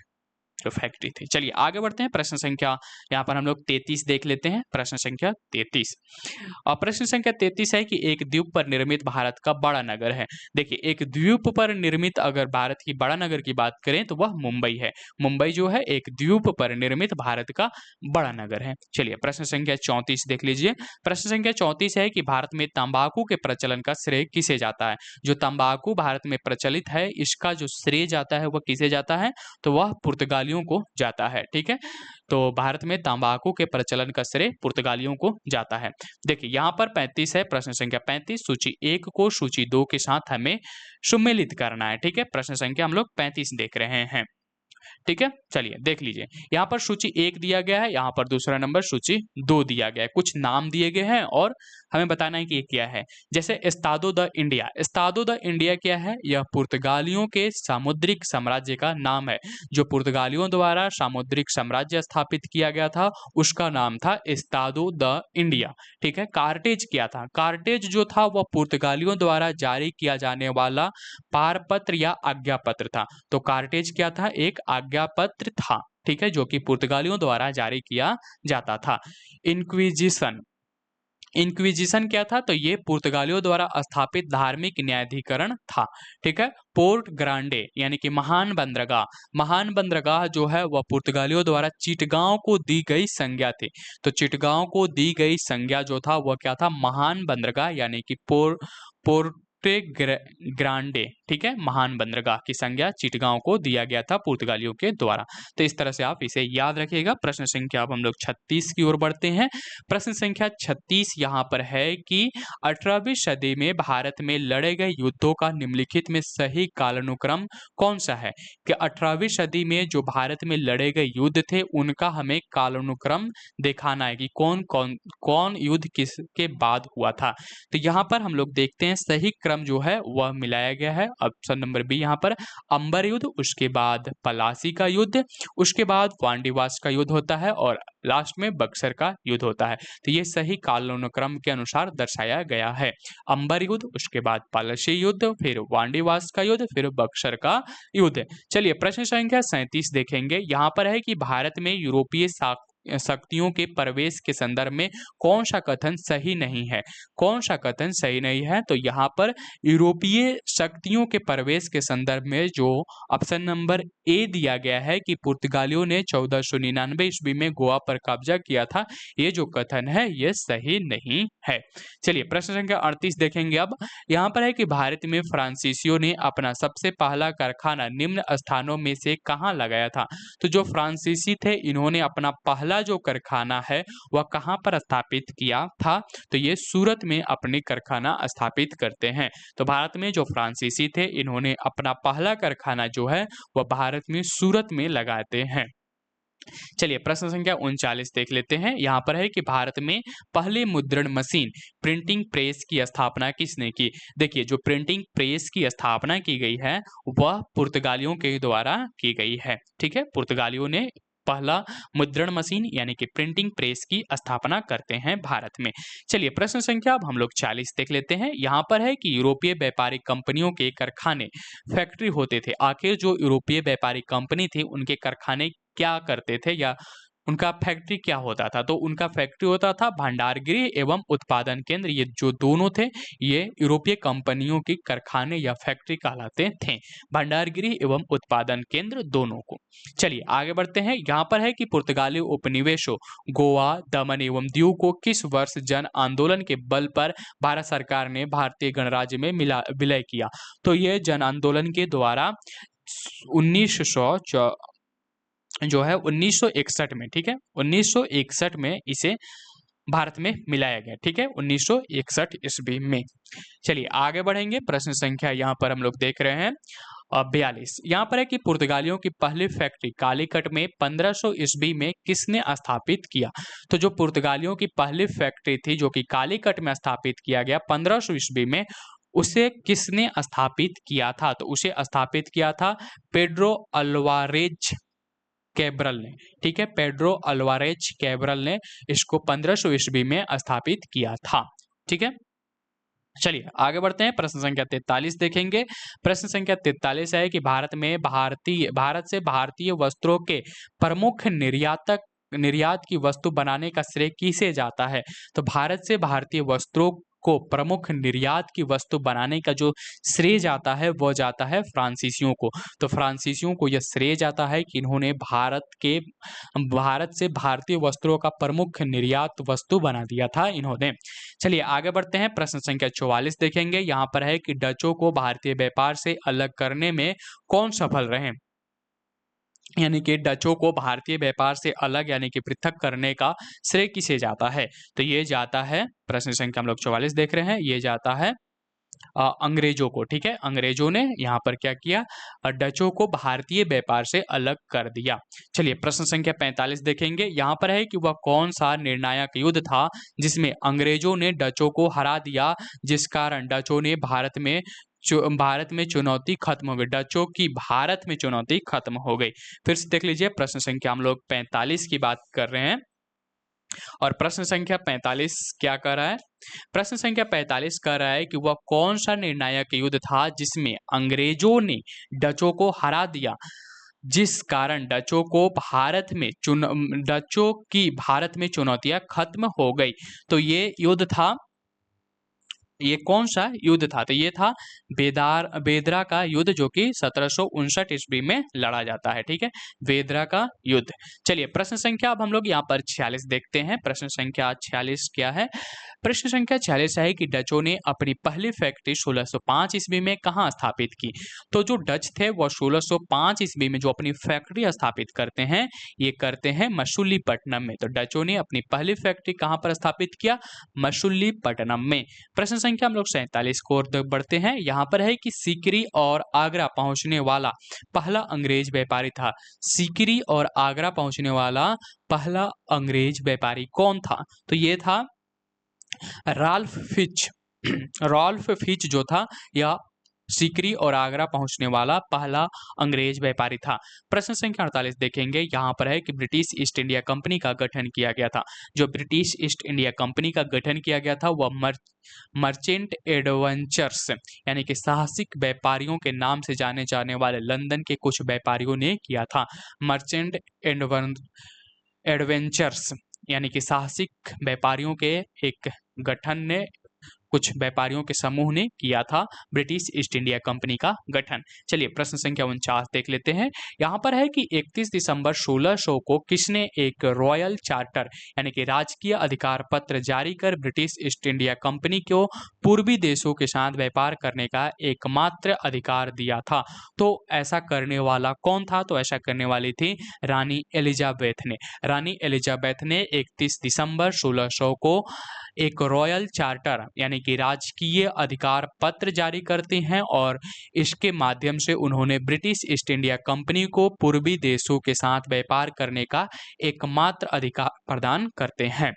जो फैक्ट्री थी। चलिए आगे बढ़ते हैं। प्रश्न संख्या यहाँ पर हम लोग 33 देख लेते हैं। प्रश्न संख्या 33 और प्रश्न संख्या 33 है कि एक द्वीप पर निर्मित भारत का बड़ा नगर है। देखिए, एक द्वीप पर निर्मित अगर भारत की बड़ा नगर की बात करें तो वह मुंबई है। मुंबई जो है एक द्वीप पर निर्मित भारत का बड़ा नगर है। चलिए प्रश्न संख्या 34 देख लीजिए। प्रश्न संख्या 34 है कि भारत में तंबाकू के प्रचलन का श्रेय किसे जाता है? जो तंबाकू भारत में प्रचलित है इसका जो श्रेय जाता है वह किसे जाता है? तो वह पुर्तगालियों को जाता है। ठीक है, तो भारत में तंबाकू के प्रचलन का श्रेय पुर्तगालियों को जाता है। देखिए यहाँ पर 35 है। प्रश्न संख्या 35 सूची 1 को सूची 2 के साथ हमें सम्मिलित करना है। ठीक है, प्रश्न संख्या हम लोग 35 देख रहे हैं। ठीक है, चलिए देख लीजिए। यहाँ पर सूची 1 दिया गया है, यहाँ पर दूसरा नंबर सूची 2 दिया गया है। कुछ नाम दिए गए हैं और हमें बताना है कि ये क्या है। जैसे Estado the India. Estado the India क्या है? यह पुर्तगालियों के सामुद्रिक साम्राज्य का नाम है। जो पुर्तगालियों द्वारा सामुद्रिक साम्राज्य स्थापित किया गया था उसका नाम था एस्तादो द इंडिया। ठीक है, कार्टेज क्या था? कार्टेज जो था वह पुर्तगालियों द्वारा जारी किया जाने वाला पारपत्र या आज्ञापत्र था। तो कार्टेज क्या था? एक आज्ञापत्र था। ठीक है, जो कि पुर्तगालियों द्वारा जारी किया जाता था। इंक्विजिशन। इंक्विजिशन क्या था? तो ये पुर्तगालियों द्वारा स्थापित धार्मिक न्यायाधिकरण था। ठीक है, पोर्ट ग्रांडे यानी कि महान बंदरगाह। महान बंदरगाह जो है वह पुर्तगालियों द्वारा चिटगांव को दी गई संज्ञा थी। तो चिटगांव को दी गई संज्ञा जो था वह क्या था? महान बंदरगाह यानी कि पोर्ट ग्रांडे। ठीक है, महान बंदरगाह की संज्ञा चिटगांव को दिया गया था पुर्तगालियों के द्वारा। तो इस तरह से आप इसे याद रखिएगा। प्रश्न संख्या अब हम लोग 36 की ओर बढ़ते हैं। प्रश्न संख्या 36 यहाँ पर है कि 18वीं सदी में भारत में लड़े गए युद्धों का निम्नलिखित में सही कालानुक्रम कौन सा है? कि 18वीं सदी में जो भारत में लड़े गए युद्ध थे उनका हमें कालानुक्रम दिखाना है कि कौन कौन कौन युद्ध किसके बाद हुआ था। तो यहाँ पर हम लोग देखते हैं सही क्रम जो है वह मिलाया गया है। ऑप्शन नंबर बी यहाँ पर अंबर युद्ध, उसके बाद पलासी का युद्ध, उसके बाद वांडीवास का युद्ध होता है और लास्ट में बक्सर का युद्ध होता है। तो ये सही कालानुक्रम के अनुसार दर्शाया गया है। अंबर युद्ध, उसके बाद पलासी युद्ध, फिर वांडीवास का युद्ध, फिर बक्सर का युद्ध। चलिए प्रश्न संख्या 37 देखेंगे। यहाँ पर है कि भारत में यूरोपीय शक्तियों के प्रवेश के संदर्भ में कौन सा कथन सही नहीं है? कौन सा कथन सही नहीं है? तो यहाँ पर यूरोपीय शक्तियों के प्रवेश के संदर्भ में जो ऑप्शन नंबर ए दिया गया है कि पुर्तगालियों ने 1499 ईस्वी में गोवा पर कब्जा किया था, ये जो कथन है ये सही नहीं है। चलिए प्रश्न संख्या 38 देखेंगे। अब यहाँ पर है कि भारत में फ्रांसीसियों ने अपना सबसे पहला कारखाना निम्न स्थानों में से कहाँ लगाया था? तो जो फ्रांसीसी थे इन्होंने अपना पहला जो कारखाना है वह कहाँ पर स्थापित किया था? तो ये सूरत में अपने कारखाना स्थापित करते हैं। तो भारत में जो फ्रांसीसी थे इन्होंने अपना पहला कारखाना जो है वह भारत में सूरत में लगाते हैं। चलिए प्रश्न संख्या 39 देख लेते हैं। यहाँ पर है कि भारत में पहले मुद्रण मशीन प्रिंटिंग प्रेस की स्थापना किसने की? देखिए जो प्रिंटिंग प्रेस की स्थापना की गई है वह पुर्तगालियों के द्वारा की गई है। ठीक है, पुर्तगालियों ने पहला मुद्रण मशीन यानी कि प्रिंटिंग प्रेस की स्थापना करते हैं भारत में। चलिए प्रश्न संख्या अब हम लोग 40 देख लेते हैं। यहाँ पर है कि यूरोपीय व्यापारिक कंपनियों के कारखाने फैक्ट्री होते थे। आखिर जो यूरोपीय व्यापारिक कंपनी थी उनके कारखाने क्या करते थे या उनका फैक्ट्री क्या होता था? तो उनका फैक्ट्री होता था भंडार गृह एवं उत्पादन केंद्र। ये जो दोनों थे ये यूरोपीय कंपनियों की कारखाने या फैक्ट्री कहलाते थे, भंडार गृह एवं उत्पादन केंद्र दोनों को। चलिए आगे बढ़ते हैं। यहाँ पर है कि पुर्तगाली उपनिवेशों गोवा, दमन एवं दीव को किस वर्ष जन आंदोलन के बल पर भारत सरकार ने भारतीय गणराज्य में विलय किया? तो ये जन आंदोलन के द्वारा 1900 जो है 1961 में, ठीक है, 1961 में इसे भारत में मिलाया गया। ठीक है, 1961 ईस्वी में। चलिए आगे बढ़ेंगे। प्रश्न संख्या यहाँ पर हम लोग देख रहे हैं 42। यहाँ पर है कि पुर्तगालियों की पहली फैक्ट्री कालीकट में 1500 ईस्वी में किसने स्थापित किया? तो जो पुर्तगालियों की पहली फैक्ट्री थी जो कि कालीकट में स्थापित किया गया 1500 ईस्वी में, उसे किसने स्थापित किया था? तो उसे स्थापित किया था पेड्रो अल्वारेज कैब्रल ने। ठीक है, पेड्रो अल्वारेज कैब्रल ने इसको 1500 ईस्वी में स्थापित किया था। ठीक है, चलिए आगे बढ़ते हैं। प्रश्न संख्या 43 देखेंगे। प्रश्न संख्या 43 है कि भारत से भारतीय वस्त्रों के प्रमुख निर्यात की वस्तु बनाने का श्रेय किसे जाता है? तो भारत से भारतीय वस्त्रों को प्रमुख निर्यात की वस्तु बनाने का जो श्रेय जाता है वो जाता है फ्रांसीसियों को। तो फ्रांसीसियों को यह श्रेय जाता है कि इन्होंने भारत से भारतीय वस्त्रों का प्रमुख निर्यात वस्तु बना दिया था इन्होंने। चलिए आगे बढ़ते हैं। प्रश्न संख्या 44 देखेंगे। यहाँ पर है कि डचों को भारतीय व्यापार से अलग करने में कौन सफल रहे? यानी कि डचों को भारतीय व्यापार से अलग यानी कि पृथक करने का श्रेय किसे जाता है? तो ये जाता है, प्रश्न संख्या हम लोग 44 देख रहे हैं, ये जाता है अंग्रेजों को। ठीक है, अंग्रेजों ने यहाँ पर क्या किया? डचों को भारतीय व्यापार से अलग कर दिया। चलिए प्रश्न संख्या 45 देखेंगे। यहाँ पर है कि वह कौन सा निर्णायक युद्ध था जिसमें अंग्रेजों ने डचों को हरा दिया, जिस कारण डचों ने भारत में चुनौती खत्म हो गई, डचों की भारत में चुनौती खत्म हो गई। फिर से देख लीजिए, प्रश्न संख्या हम लोग 45 की बात कर रहे हैं और प्रश्न संख्या 45 क्या कर रहा है? प्रश्न संख्या 45 कर रहा है कि वह कौन सा निर्णायक युद्ध था जिसमें अंग्रेजों ने डचों को हरा दिया, जिस कारण डचों की भारत में चुनौतियां खत्म हो गई। तो ये युद्ध था, ये कौन सा युद्ध था? तो ये था बेदरा का युद्ध जो कि 1759 ईस्वी में लड़ा जाता है। ठीक है, बेदरा का युद्ध। चलिए प्रश्न संख्या अब हम लोग यहाँ पर 46 देखते हैं। प्रश्न संख्या 46 क्या है? प्रश्न संख्या 46 है कि डचों ने अपनी पहली फैक्ट्री 1605 ईस्वी में कहाँ स्थापित की? तो जो डच थे वो 1605 ईस्वी में जो अपनी फैक्ट्री स्थापित करते हैं ये करते हैं मछलीपट्टनम में। तो डचों ने अपनी पहली फैक्ट्री कहाँ पर स्थापित किया? मछलीपट्टनम में। प्रश्न संख्या हम लोग 47 को ओर बढ़ते हैं। यहाँ पर है कि सीकरी और आगरा पहुंचने वाला पहला अंग्रेज व्यापारी था। सीकरी और आगरा पहुंचने वाला पहला अंग्रेज व्यापारी कौन था? तो ये था राल्फ फिच। राल्फ फिच जो था या सीकरी और आगरा पहुंचने वाला पहला अंग्रेज व्यापारी था। प्रश्न संख्या 48 देखेंगे। यहाँ पर है कि ब्रिटिश ईस्ट इंडिया कंपनी का गठन किया गया था। जो ब्रिटिश ईस्ट इंडिया कंपनी का गठन किया गया था वह मर्चेंट एडवेंचर्स यानी कि साहसिक व्यापारियों के नाम से जाने जाने वाले लंदन के कुछ व्यापारियों ने किया था। मर्चेंट एडवेंचर्स यानी कि साहसिक व्यापारियों के एक गठन ने, कुछ व्यापारियों के समूह ने किया था ब्रिटिश ईस्ट इंडिया कंपनी का गठन। चलिए प्रश्न संख्या 49 देख लेते हैं। यहाँ पर है कि 31 दिसंबर 1600 को किसने एक रॉयल चार्टर यानी कि राजकीय अधिकार पत्र जारी कर ब्रिटिश ईस्ट इंडिया कंपनी को पूर्वी देशों के साथ व्यापार करने का एकमात्र अधिकार दिया था? तो ऐसा करने वाला कौन था? तो ऐसा करने वाली थी रानी एलिजाबेथ ने। रानी एलिजाबेथ ने 31 दिसंबर 1600 को एक रॉयल चार्टर यानी कि राजकीय अधिकार पत्र जारी करती हैं और इसके माध्यम से उन्होंने ब्रिटिश ईस्ट इंडिया कंपनी को पूर्वी देशों के साथ व्यापार करने का एकमात्र अधिकार प्रदान करते हैं।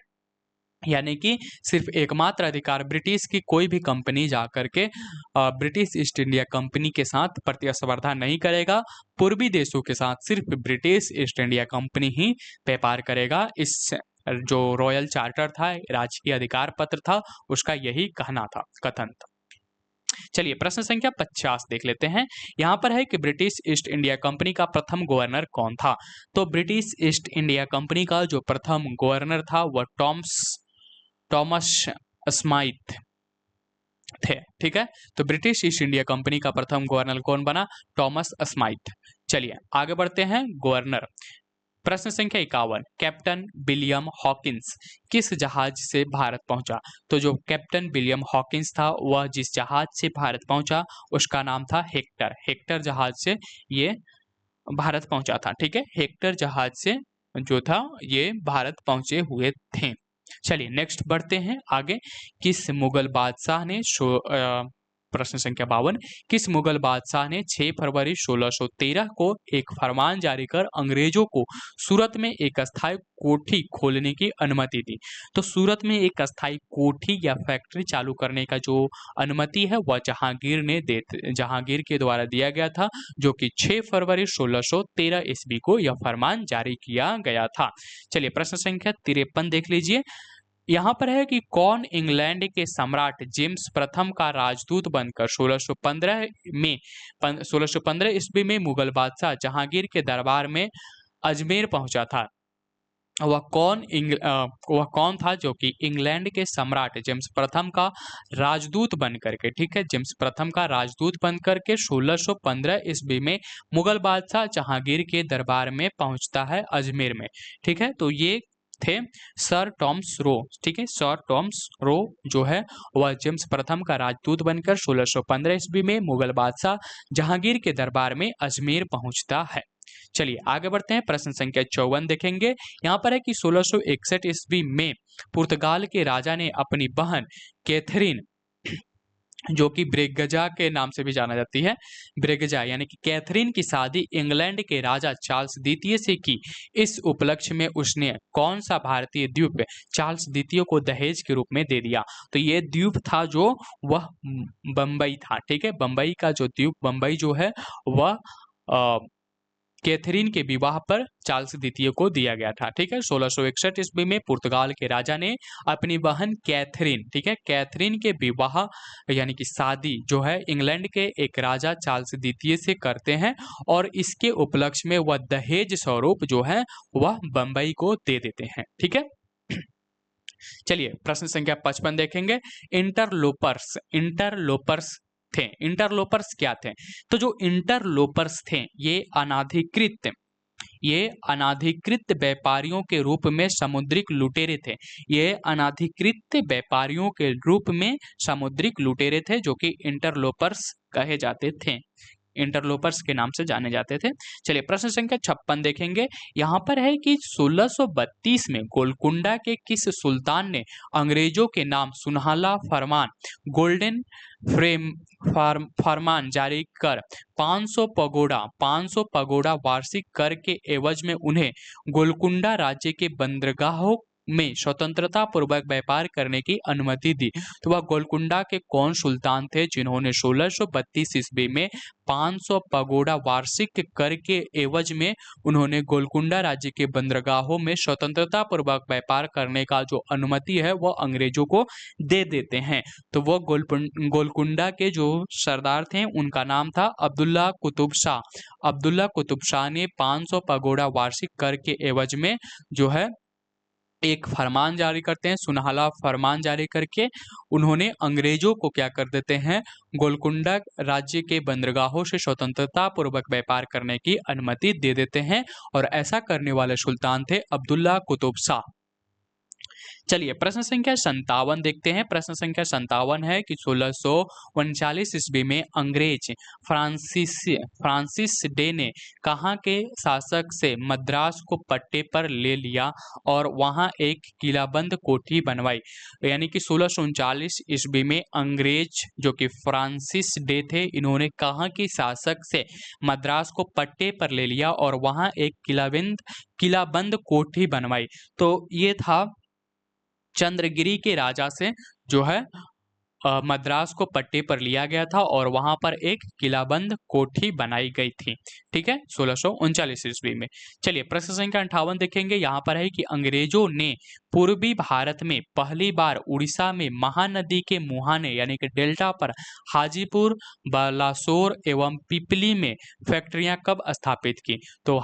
यानी कि सिर्फ एकमात्र अधिकार ब्रिटिश की कोई भी कंपनी जाकर के ब्रिटिश ईस्ट इंडिया कंपनी के साथ प्रतिस्पर्धा नहीं करेगा। पूर्वी देशों के साथ सिर्फ ब्रिटिश ईस्ट इंडिया कंपनी ही व्यापार करेगा। इस जो रॉयल चार्टर था, राजकीय अधिकार पत्र था, उसका यही कहना था, कथन था। चलिए प्रश्न संख्या 50 देख लेते हैं। यहाँ पर है कि ब्रिटिश ईस्ट इंडिया कंपनी का प्रथम गवर्नर कौन था? तो ब्रिटिश ईस्ट इंडिया कंपनी का जो प्रथम गवर्नर था वह टॉमस स्माइथ थे। ठीक है, तो ब्रिटिश ईस्ट इंडिया कंपनी का प्रथम गवर्नर कौन बना? Thomas Smythe. चलिए आगे बढ़ते हैं। गवर्नर, प्रश्न संख्या 51, कैप्टन विलियम हॉकिंस किस जहाज से भारत पहुंचा? तो जो कैप्टन विलियम हॉकिंस था वह जिस जहाज से भारत पहुंचा उसका नाम था हेक्टर। हेक्टर जहाज से ये भारत पहुंचा था। ठीक है, हेक्टर जहाज से जो था ये भारत पहुंचे हुए थे। चलिए नेक्स्ट बढ़ते हैं आगे। किस मुगल बादशाह ने प्रश्न संख्या 52, किस मुगल बादशाह ने 6 फरवरी 1613 को एक फरमान जारी कर अंग्रेजों को सूरत में एक अस्थायी कोठी खोलने की अनुमति दी? तो सूरत में एक अस्थायी कोठी या फैक्ट्री चालू करने का जो अनुमति है वह जहांगीर के द्वारा दिया गया था, जो कि 6 फरवरी 1613 ईस्वी को यह फरमान जारी किया गया था। चलिए प्रश्न संख्या 53 देख लीजिए। यहाँ पर है कि कौन इंग्लैंड के सम्राट जेम्स प्रथम का राजदूत बनकर 1615 ईस्वी में मुगल बादशाह जहांगीर के दरबार में अजमेर पहुंचा था? वह कौन था जो कि इंग्लैंड के सम्राट जेम्स प्रथम का राजदूत बन करके, ठीक है, जेम्स प्रथम का राजदूत बन करके 1615 ईस्वी में मुगल बादशाह जहांगीर के दरबार में पहुंचता है अजमेर में। ठीक है, तो ये थे सर टॉमस रो। ठीक है, सर टॉमस रो जो है वह जेम्स प्रथम का राजदूत बनकर 1615 ईस्वी में मुगल बादशाह जहांगीर के दरबार में अजमेर पहुंचता है। चलिए आगे बढ़ते हैं। प्रश्न संख्या 54 देखेंगे। यहाँ पर है कि 1661 ईस्वी में पुर्तगाल के राजा ने अपनी बहन कैथरीन, जो कि ब्रिगजा के नाम से भी जाना जाती है, ब्रिगजा यानी कि कैथरीन की शादी इंग्लैंड के राजा चार्ल्स द्वितीय से की। इस उपलक्ष्य में उसने कौन सा भारतीय द्वीप चार्ल्स द्वितीय को दहेज के रूप में दे दिया? तो ये द्वीप था जो वह बंबई था। ठीक है, बंबई का जो द्वीप बंबई जो है वह कैथरीन के विवाह पर चार्ल्स द्वितीय को दिया गया था। ठीक है, 1661 ईस्वी में पुर्तगाल के राजा ने अपनी बहन कैथरीन, ठीक है, कैथरीन के विवाह यानी कि शादी जो है इंग्लैंड के एक राजा चार्ल्स द्वितीय से करते हैं और इसके उपलक्ष्य में वह दहेज स्वरूप जो है वह बंबई को दे देते हैं। ठीक है, चलिए प्रश्न संख्या 55 देखेंगे। इंटरलोपर्स थे। इंटरलोपर्स क्या थे? तो जो इंटरलोपर्स थे ये अनाधिकृत व्यापारियों के रूप में समुद्रिक लुटेरे थे। ये अनाधिकृत व्यापारियों के रूप में समुद्रिक लुटेरे थे जो कि इंटरलोपर्स कहे जाते थे, इंटरलोपर्स के नाम से जाने जाते थे। चलिए प्रश्न संख्या 56 देखेंगे। यहाँ पर है कि 1632 में गोलकुंडा के किस सुल्तान ने अंग्रेजों के नाम सुनहला फरमान, गोल्डन फरमान जारी कर 500 पगोड़ा वार्षिक कर के एवज में उन्हें गोलकुंडा राज्य के बंदरगाहों में स्वतंत्रता पूर्वक व्यापार करने की अनुमति दी। तो वह गोलकुंडा के कौन सुल्तान थे जिन्होंने 1632 ईस्वी में 500 पगोडा वार्षिक कर के एवज में उन्होंने गोलकुंडा राज्य के बंदरगाहों में स्वतंत्रता पूर्वक व्यापार करने का जो अनुमति है वह अंग्रेजों को दे देते हैं। तो वह गोलकुंडा के जो सरदार थे उनका नाम था अब्दुल्ला कुतुब शाह। अब्दुल्ला कुतुब शाह ने 500 पगोडा वार्षिक कर के एवज में जो है एक फरमान जारी करते हैं, सुनहला फरमान जारी करके उन्होंने अंग्रेजों को क्या कर देते हैं, गोलकुंडा राज्य के बंदरगाहों से स्वतंत्रता पूर्वक व्यापार करने की अनुमति दे देते हैं और ऐसा करने वाले सुल्तान थे अब्दुल्ला कुतुब शाह। चलिए प्रश्न संख्या 57 देखते हैं। प्रश्न संख्या 57 है कि 1639 ईस्वी में अंग्रेज फ्रांसिस डे ने कहाँ के शासक से मद्रास को पट्टे पर ले लिया और वहां एक किलाबंद कोठी बनवाई। यानी कि 1639 ईस्वी में अंग्रेज जो कि फ्रांसिस डे थे, इन्होंने कहाँ के शासक से मद्रास को पट्टे पर ले लिया और वहां एक किलाबंद कोठी बनवाई। तो ये था चंद्रगिरी के राजा से जो है मद्रास को पट्टे पर लिया गया था और वहां पर एक किलाबंद कोठी बनाई गई थी। ठीक है, 1639 ईस्वी में। चलिए प्रश्न संख्या 58 देखेंगे। यहाँ पर है कि अंग्रेजों ने पूर्वी भारत में पहली बार उड़ीसा में महानदी के मुहाने यानी कि डेल्टा पर हाजीपुर, बालासोर एवं पिपली में फैक्ट्रियां कब स्थापित की। तो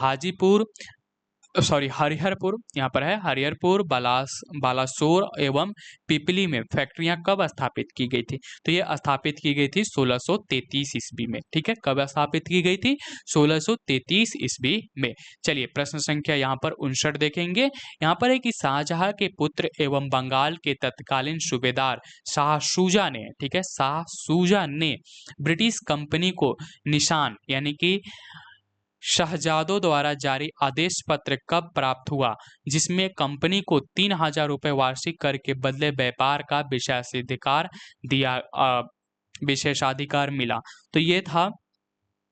हरिहरपुर, यहाँ पर है हरिहरपुर, बालासोर एवं पिपली में फैक्ट्रियां कब स्थापित की गई थी। तो ये स्थापित की गई थी 1633 ईस्वी में। ठीक है, कब स्थापित की गई थी, 1633 ईस्वी में। चलिए प्रश्न संख्या यहाँ पर 59 देखेंगे। यहाँ पर है कि शाहजहां के पुत्र एवं बंगाल के तत्कालीन सूबेदार शाह शुजा ने, ठीक है, शाह शुजा ने ब्रिटिश कंपनी को निशान यानी कि शहजादों द्वारा जारी आदेश पत्र कब प्राप्त हुआ, जिसमें कंपनी को 3000 रुपये वार्षिक कर के बदले व्यापार का विशेषाधिकार मिला। तो ये था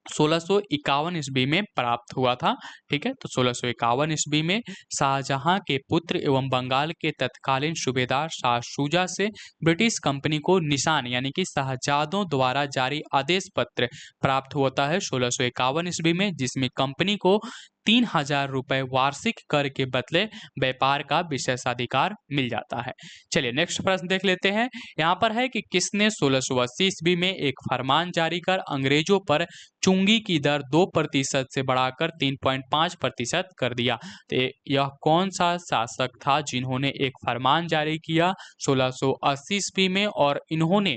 1651 ईस्वी में प्राप्त हुआ था। ठीक है, तो 1651 ईस्वी में शाहजहां के पुत्र एवं बंगाल के तत्कालीन सूबेदार शाह शुजा से ब्रिटिश कंपनी को निशान यानी कि शहजादों द्वारा जारी आदेश पत्र प्राप्त होता है 1651 ईस्वी में, जिसमें कंपनी को 3000 रुपये वार्षिक कर के बदले व्यापार का विशेषाधिकार मिल जाता है। चलिए नेक्स्ट प्रश्न देख लेते हैं। यहाँ पर है कि किसने 1680 ईस्वी में एक फरमान जारी कर अंग्रेजों पर चुंगी की दर 2% से बढ़ाकर 3.5% कर दिया। तो यह कौन सा शासक था जिन्होंने एक फरमान जारी किया 1680 ईस्वी में और इन्होंने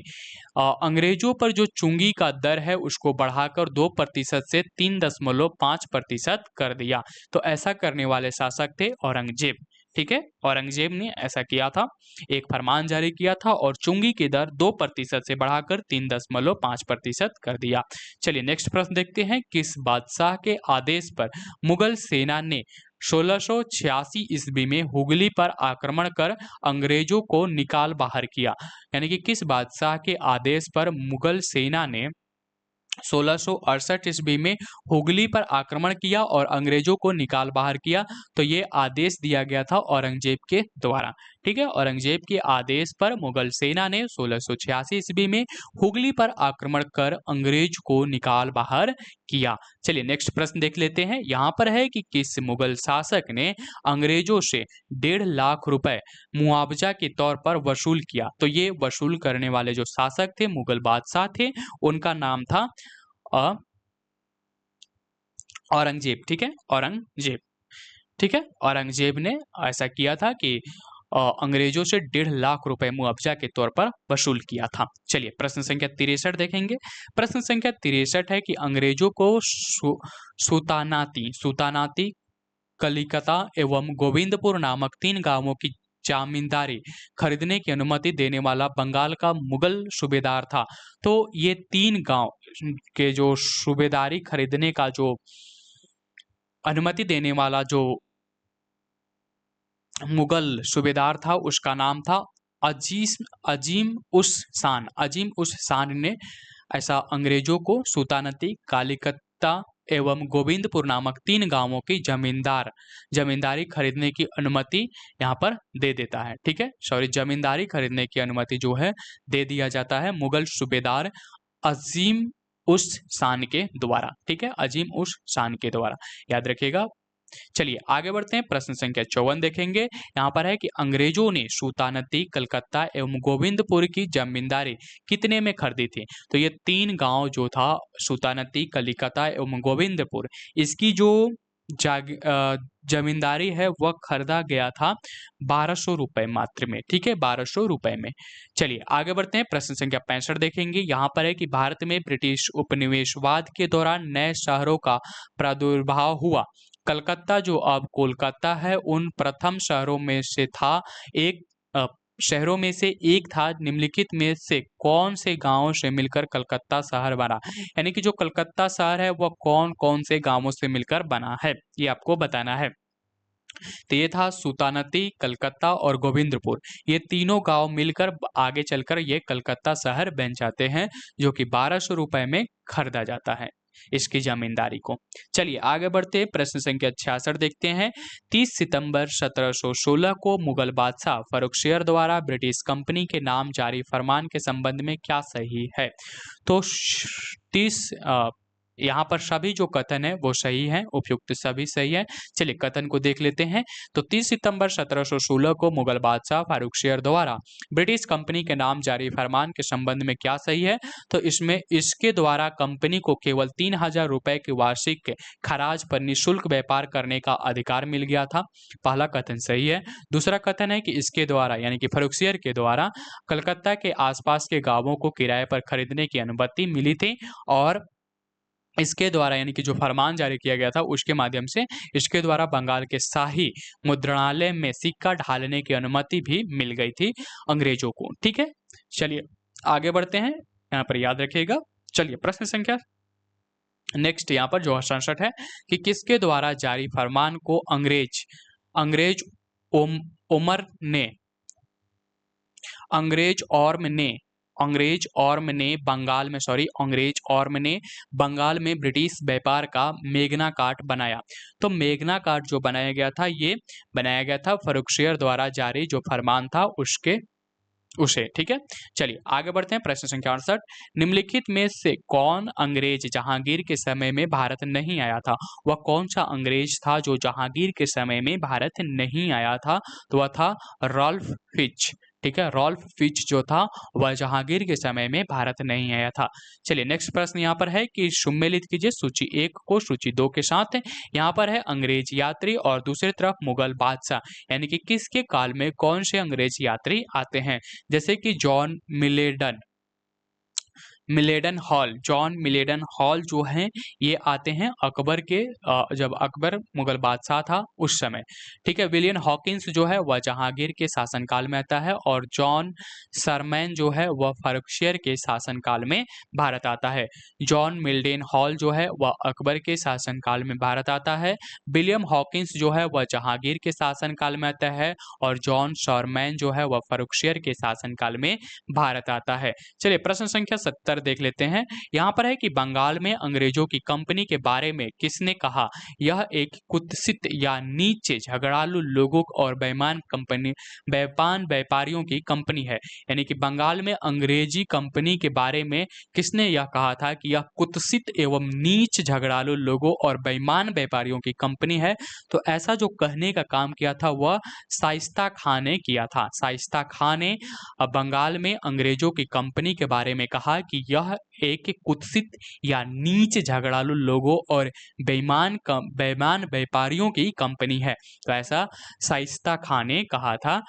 अंग्रेजों पर जो चुंगी का दर है उसको बढ़ाकर 2% से 3.5% कर दिया। तो ऐसा करने वाले शासक थे औरंगजेब। ठीक है, औरंगजेब ने ऐसा किया था, एक फरमान जारी किया था और चुंगी की दर 2% से बढ़ाकर 3.5% कर दिया। चलिए नेक्स्ट प्रश्न देखते हैं। किस बादशाह के आदेश पर मुगल सेना ने 1686 ईस्वी में हुगली पर आक्रमण कर अंग्रेजों को निकाल बाहर किया। यानी कि किस बादशाह के आदेश पर मुगल सेना ने 1668 ईस्वी में हुगली पर आक्रमण किया और अंग्रेजों को निकाल बाहर किया। तो ये आदेश दिया गया था औरंगजेब के द्वारा। ठीक है, औरंगजेब के आदेश पर मुगल सेना ने 1686 ईस्वी में हुगली पर आक्रमण कर अंग्रेज को निकाल बाहर किया। चलिए नेक्स्ट प्रश्न देख लेते हैं। यहाँ पर है कि किस मुगल शासक ने अंग्रेजों से 1.5 लाख रुपए मुआवजा के तौर पर वसूल किया। तो ये वसूल करने वाले जो शासक थे, मुगल बादशाह थे, उनका नाम था औरंगजेब। ठीक है, औरंगजेब। ठीक है, औरंगजेब ने ऐसा किया था कि अंग्रेजों से 1.5 लाख रुपए मुआवजा के तौर पर वसूल किया था। चलिए प्रश्न संख्या 63 देखेंगे। प्रश्न संख्या 63 है कि अंग्रेजों को सुतानाती, कलिकता एवं गोविंदपुर नामक 3 गांवों की जमींदारी खरीदने की अनुमति देने वाला बंगाल का मुगल सूबेदार था। तो ये 3 गांव के जो सूबेदारी खरीदने का जो अनुमति देने वाला जो मुगल सूबेदार था उसका नाम था अजीम उस शान। अजीम उस शान ने ऐसा अंग्रेजों को सुल्तानती, कालिकता एवं गोविंदपुर नामक 3 गांवों की जमींदारी खरीदने की अनुमति यहाँ पर दे देता है। ठीक है, सॉरी, जमींदारी खरीदने की अनुमति जो है दे दिया जाता है मुगल सूबेदार अजीम उस शान के द्वारा। ठीक है, अजीम उस शान के द्वारा, याद रखिएगा। चलिए आगे बढ़ते हैं, प्रश्न संख्या 54 देखेंगे। यहाँ पर है कि अंग्रेजों ने सुल्तानती, कलकत्ता एवं गोविंदपुर की जमींदारी कितने में खरीदी थी? तो ये 3 गांव जो था, सुल्तानती, कलिकता एवं गोविंदपुर, इसकी जो जमींदारी है वह खरीदा गया था 1200 रुपए मात्र में। ठीक है, 1200 रुपए में। चलिए आगे बढ़ते हैं, प्रश्न संख्या 65 देखेंगे। यहाँ पर है कि भारत में ब्रिटिश उपनिवेशवाद के दौरान नए शहरों का प्रादुर्भाव हुआ। कलकत्ता जो अब कोलकाता है उन प्रथम शहरों में से था, शहरों में से एक था। निम्नलिखित में से कौन से गांवों से मिलकर कलकत्ता शहर बना? यानी कि जो कलकत्ता शहर है वह कौन कौन से गांवों से मिलकर बना है, ये आपको बताना है। तो ये था सुल्तानती, कलकत्ता और गोविंदपुर, ये तीनों गांव मिलकर आगे चलकर ये कलकत्ता शहर बन जाते हैं, जो कि 1200 रुपए में खरीदा जाता है इसकी जमींदारी को। चलिए आगे बढ़ते, प्रश्न संख्या 66 देखते हैं। 30 सितंबर 1716 को मुगल बादशाह फर्रुखसियर द्वारा ब्रिटिश कंपनी के नाम जारी फरमान के संबंध में क्या सही है? तो 30 यहाँ पर सभी जो कथन है वो सही है, उपयुक्त सभी सही है। चलिए कथन को देख लेते हैं। तो 30 सितंबर 1716 को मुगल बादशाह फारूकशेर द्वारा ब्रिटिश कंपनी के नाम जारी फरमान के संबंध में क्या सही है? तो इसमें इसके द्वारा कंपनी को केवल 3000 रुपए की वार्षिक खराज पर निःशुल्क व्यापार करने का अधिकार मिल गया था। पहला कथन सही है। दूसरा कथन है कि इसके द्वारा यानी कि फारूकशेर के द्वारा कलकत्ता के आसपास के गांवों को किराए पर खरीदने की अनुमति मिली थी, और इसके द्वारा यानी कि जो फरमान जारी किया गया था उसके माध्यम से इसके द्वारा बंगाल के शाही मुद्रणालय में सिक्का ढालने की अनुमति भी मिल गई थी अंग्रेजों को। ठीक है, चलिए आगे बढ़ते हैं, यहाँ पर याद रखिएगा। चलिए प्रश्न संख्या नेक्स्ट यहाँ पर जो 67 है कि किसके द्वारा जारी फरमान को अंग्रेज ऑर्म ने बंगाल में ब्रिटिश व्यापार का मेघना कार्ट बनाया। तो मेघना कार्ट जो बनाया गया था, ये बनाया गया था फारूकशेर द्वारा जारी जो फरमान था उसे। ठीक है, चलिए आगे बढ़ते हैं, प्रश्न संख्या 68। निम्नलिखित में से कौन अंग्रेज जहांगीर के समय में भारत नहीं आया था? वह कौन सा अंग्रेज था जो जहांगीर के समय में भारत नहीं आया था? तो वह था रॉल्फ फिच। ठीक है, रॉल्फ फिच जो था वह जहांगीर के समय में भारत नहीं आया था। चलिए नेक्स्ट प्रश्न यहाँ पर है कि सम्मिलित कीजिए सूची 1 को सूची 2 के साथ। यहाँ पर है अंग्रेज यात्री और दूसरी तरफ मुगल बादशाह, यानी कि किसके काल में कौन से अंग्रेज यात्री आते हैं? जैसे कि जॉन मिलेडन हॉल जो हैं ये आते हैं अकबर के जब अकबर मुगल बादशाह था उस समय। ठीक है, विलियम हॉकिंस जो है वह जहांगीर के शासनकाल में आता है, और जॉन सरमैन जो है वह फारूकशेर के शासनकाल में भारत आता है। जॉन मिल्डेन हॉल जो है वह अकबर के शासनकाल में भारत आता है। विलियम हॉकिंस जो है वह जहांगीर के शासनकाल में आता है, और जॉन सरमैन जो है वह फारूकशेर के शासनकाल में भारत आता है। चलिए प्रश्न संख्या 70 देख लेते हैं। यहाँ पर है कि बंगाल में अंग्रेजों की कंपनी के बारे में किसने कहा? यह एक कुत्सित या नीच झगड़ालू लोगों और बेईमान व्यापारियों की कंपनी है। यानी कि बंगाल में अंग्रेजी कंपनी के बारे में किसने यह कहा था कि यह कुत्सित एवं नीच झगड़ालू लोगों और बेईमान व्यापारियों की कंपनी है? तो ऐसा जो कहने का काम किया था वह शाइस्ता खां ने किया था। शाइस्ता खां ने बंगाल में अंग्रेजों की कंपनी के बारे में कहा कि यह एक कुत्सित या नीच झगड़ालू लोगों और बेईमान व्यापारियों की कंपनी है। तो ऐसा शाइस्ता खां ने कहा था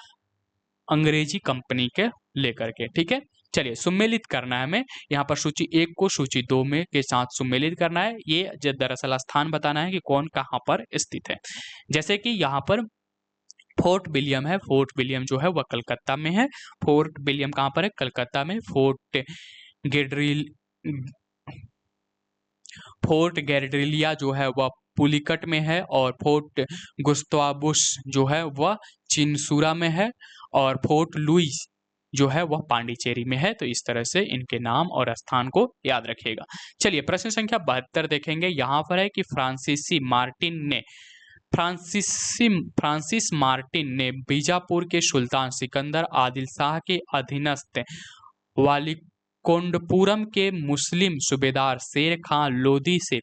अंग्रेजी कंपनी के लेकर के। ठीक है, चलिए सुमेलित करना है हमें, यहाँ पर सूची 1 को सूची 2 में के साथ सुमेलित करना है। ये दरअसल स्थान बताना है कि कौन कहाँ पर स्थित है। जैसे कि यहाँ पर फोर्ट विलियम है, फोर्ट विलियम जो है वह कलकत्ता में है। फोर्ट विलियम कहाँ पर है? कलकत्ता में। फोर्ट गैड्रिलिया जो है वह पुलिकट में है, और फोर्ट गुस्तावुस जो है वह चिनसुरा में है, और फोर्ट लुइस जो है वह पांडिचेरी में है। तो इस तरह से इनके नाम और स्थान को याद रखिएगा। चलिए प्रश्न संख्या 72 देखेंगे। यहाँ पर है कि फ्रांसिस मार्टिन ने बीजापुर के सुल्तान सिकंदर आदिल शाह के अधीनस्थ वालीकोंडपुरम के मुस्लिम सूबेदार शेर खान लोधी से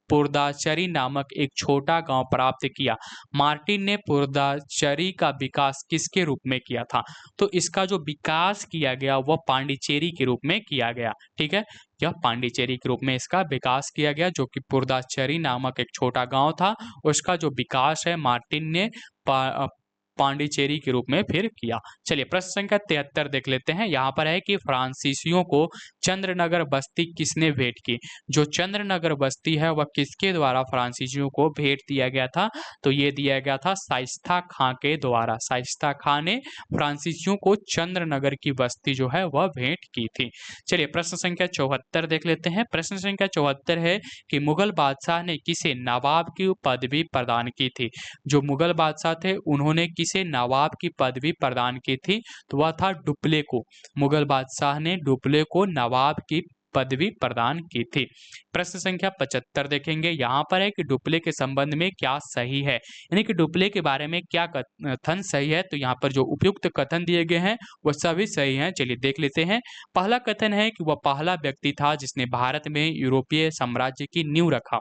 पुर्दाचरी नामक एक छोटा गांव प्राप्त किया। मार्टिन ने पुर्दाचरी का विकास किसके रूप में किया था? तो इसका जो विकास किया गया वह पांडिचेरी के रूप में किया गया। ठीक है, यह पांडिचेरी के रूप में इसका विकास किया गया, जो कि पुर्दाचरी नामक एक छोटा गांव था, उसका जो विकास है मार्टिन ने पांडिचेरी के रूप में फिर किया। चलिए प्रश्न संख्या 73 देख लेते हैं। यहाँ पर है कि फ्रांसीसियों को चंद्रनगर बस्ती किसने भेंट की? जो चंद्रनगर बस्ती है वह किसके द्वारा फ्रांसीसियों को भेंट दिया गया था? तो ये दिया गया था शाइस्ता खां के द्वारा। शाइस्ता खां ने फ्रांसीसियों को चंद्रनगर की बस्ती जो है वह भेंट की थी। चलिए प्रश्न संख्या 74 देख लेते हैं। प्रश्न संख्या 74 है कि मुगल बादशाह ने किसे नवाब की पदवी प्रदान की थी? जो मुगल बादशाह थे उन्होंने किसे नवाब की पदवी प्रदान की थी? तो वह था डुप्ले को। मुगल बादशाह ने डुप्ले को नवाब की पदवी प्रदान की थी। प्रश्न संख्या 75 देखेंगे। यहाँ पर है कि डुप्ले के संबंध में क्या सही है, यानी कि डुप्ले के बारे में क्या कथन सही है। तो यहाँ पर जो उपयुक्त कथन दिए गए हैं वह सभी सही हैं। चलिए देख लेते हैं। पहला कथन है कि वह पहला व्यक्ति था जिसने भारत में यूरोपीय साम्राज्य की नींव रखा।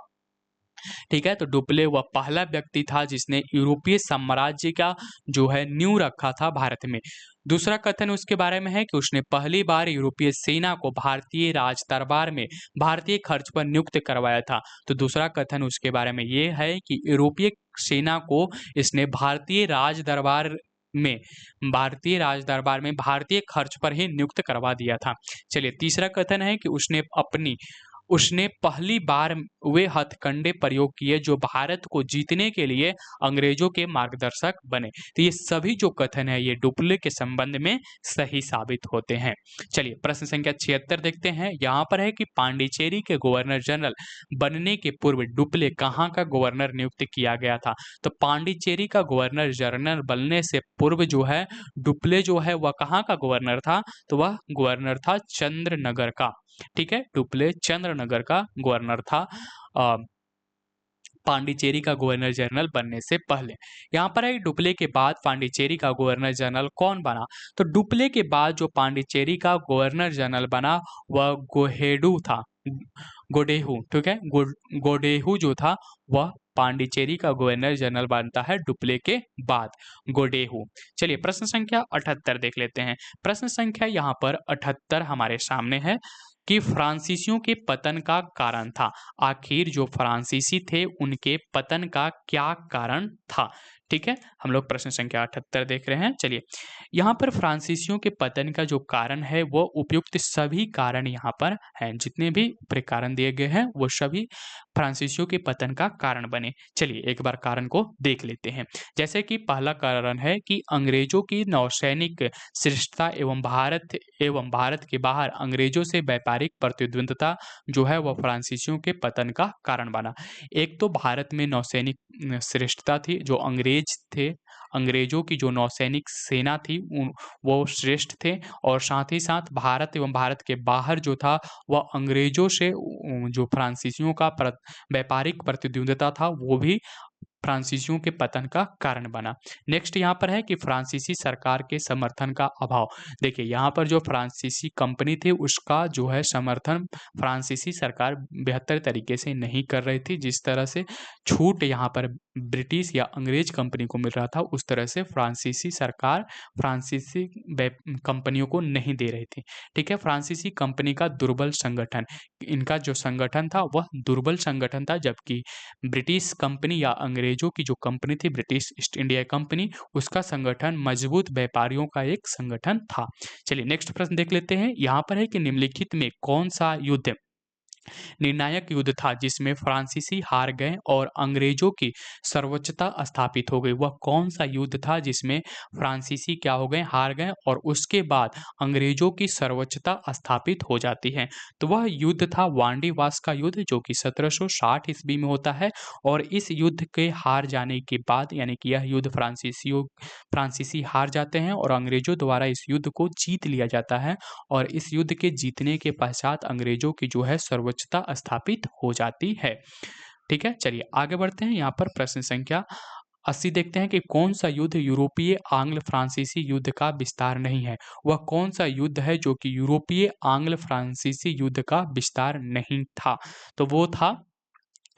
ठीक है, तो डुप्ले वह पहला व्यक्ति था जिसने यूरोपीय साम्राज्य का जो है नींव रखा था भारत में। दूसरा कथन उसके बारे में है कि उसने पहली बार यूरोपीय सेना को भारतीय राज दरबार में भारतीय खर्च पर नियुक्त करवाया था। तो दूसरा कथन उसके बारे में ये है कि यूरोपीय सेना को इसने भारतीय राज दरबार में भारतीय खर्च पर ही नियुक्त करवा दिया था। चलिए तीसरा कथन है कि उसने पहली बार वे हथकंडे प्रयोग किए जो भारत को जीतने के लिए अंग्रेजों के मार्गदर्शक बने। तो ये सभी जो कथन है ये डुप्ले के संबंध में सही साबित होते हैं। चलिए प्रश्न संख्या 76 देखते हैं। यहाँ पर है कि पांडिचेरी के गवर्नर जनरल बनने के पूर्व डुप्ले कहाँ का गवर्नर नियुक्त किया गया था? तो पांडिचेरी का गवर्नर जनरल बनने से पूर्व जो है डुप्ले जो है वह कहाँ का गवर्नर था? तो वह गवर्नर था चंद्रनगर का। ठीक है, डुप्ले चंद्रनगर का गवर्नर था पांडिचेरी का गवर्नर जनरल बनने से पहले। यहाँ पर है डुप्ले के बाद पांडिचेरी का गवर्नर जनरल कौन बना? तो डुप्ले के बाद जो पांडिचेरी का गवर्नर जनरल बना वह गोडेहू। ठीक है, गोडेहू जो था वह पांडिचेरी का गवर्नर जनरल बनता है डुप्ले के बाद, गोडेहू। चलिए प्रश्न संख्या 78 देख लेते हैं। प्रश्न संख्या यहाँ पर 78 हमारे सामने है कि फ्रांसीसियों के पतन का कारण था। आखिर जो फ्रांसीसी थे उनके पतन का क्या कारण था? ठीक है, हम लोग प्रश्न संख्या 78 देख रहे हैं। चलिए यहाँ पर फ्रांसीसियों के पतन का जो कारण है वो उपयुक्त सभी कारण यहाँ पर हैं। जितने भी कारण दिए गए हैं वो सभी फ्रांसीसियों के पतन का कारण बने। चलिए एक बार कारण को देख लेते हैं। जैसे कि पहला कारण है कि अंग्रेजों की नौसैनिक श्रेष्ठता एवं भारत के बाहर अंग्रेजों से व्यापारिक प्रतिद्वंद्विता जो है वह फ्रांसीसियों के पतन का कारण बना। एक तो भारत में नौसैनिक श्रेष्ठता थी, जो अंग्रेजों की जो नौसैनिक सेना थी वो श्रेष्ठ थे, और साथ ही साथ भारत एवं भारत के बाहर जो था वह अंग्रेजों से जो फ्रांसीसियों का व्यापारिक प्रतिद्वंद्विता था वो भी फ्रांसीसियों के पतन का कारण बना। नेक्स्ट यहाँ पर है कि फ्रांसीसी सरकार के समर्थन का अभाव। देखिए यहाँ पर जो फ्रांसीसी कंपनी थी उसका जो है समर्थन फ्रांसीसी सरकार बेहतर तरीके से नहीं कर रही थी। जिस तरह से छूट यहाँ पर ब्रिटिश या अंग्रेज कंपनी को मिल रहा था उस तरह से फ्रांसीसी सरकार फ्रांसीसी कंपनियों को नहीं दे रही थी। ठीक है, फ्रांसीसी कंपनी का दुर्बल संगठन, इनका जो संगठन था वह दुर्बल संगठन था, जबकि ब्रिटिश कंपनी या अंग्रेजों की जो कंपनी थी ब्रिटिश ईस्ट इंडिया कंपनी, उसका संगठन मजबूत व्यापारियों का एक संगठन था। चलिए नेक्स्ट प्रश्न देख लेते हैं। यहाँ पर है कि निम्नलिखित में कौन सा युद्ध निर्णायक युद्ध था जिसमें फ्रांसीसी हार गए और अंग्रेजों की सर्वोच्चता स्थापित हो गई। वह कौन सा युद्ध था जिसमें फ्रांसीसी क्या हो गए, हार गए और उसके बाद अंग्रेजों की सर्वोच्चता स्थापित हो जाती है? तो वह युद्ध था वांडीवास का युद्ध, जो कि 1760 ईस्वी में होता है। और इस युद्ध के हार जाने के बाद, यानी कि यह युद्ध फ्रांसीसी हार जाते हैं और अंग्रेजों द्वारा इस युद्ध को जीत लिया जाता है। और इस युद्ध के जीतने के पश्चात अंग्रेजों की जो है सर्वोच्चता स्थापित हो जाती है। ठीक है, चलिए आगे बढ़ते हैं। यहाँ पर प्रश्न संख्या 80 देखते हैं कि कौन सा युद्ध यूरोपीय आंग्ल फ्रांसीसी युद्ध का विस्तार नहीं है? वह कौन सा युद्ध है जो कि यूरोपीय आंग्ल फ्रांसीसी युद्ध का विस्तार नहीं था? तो वो था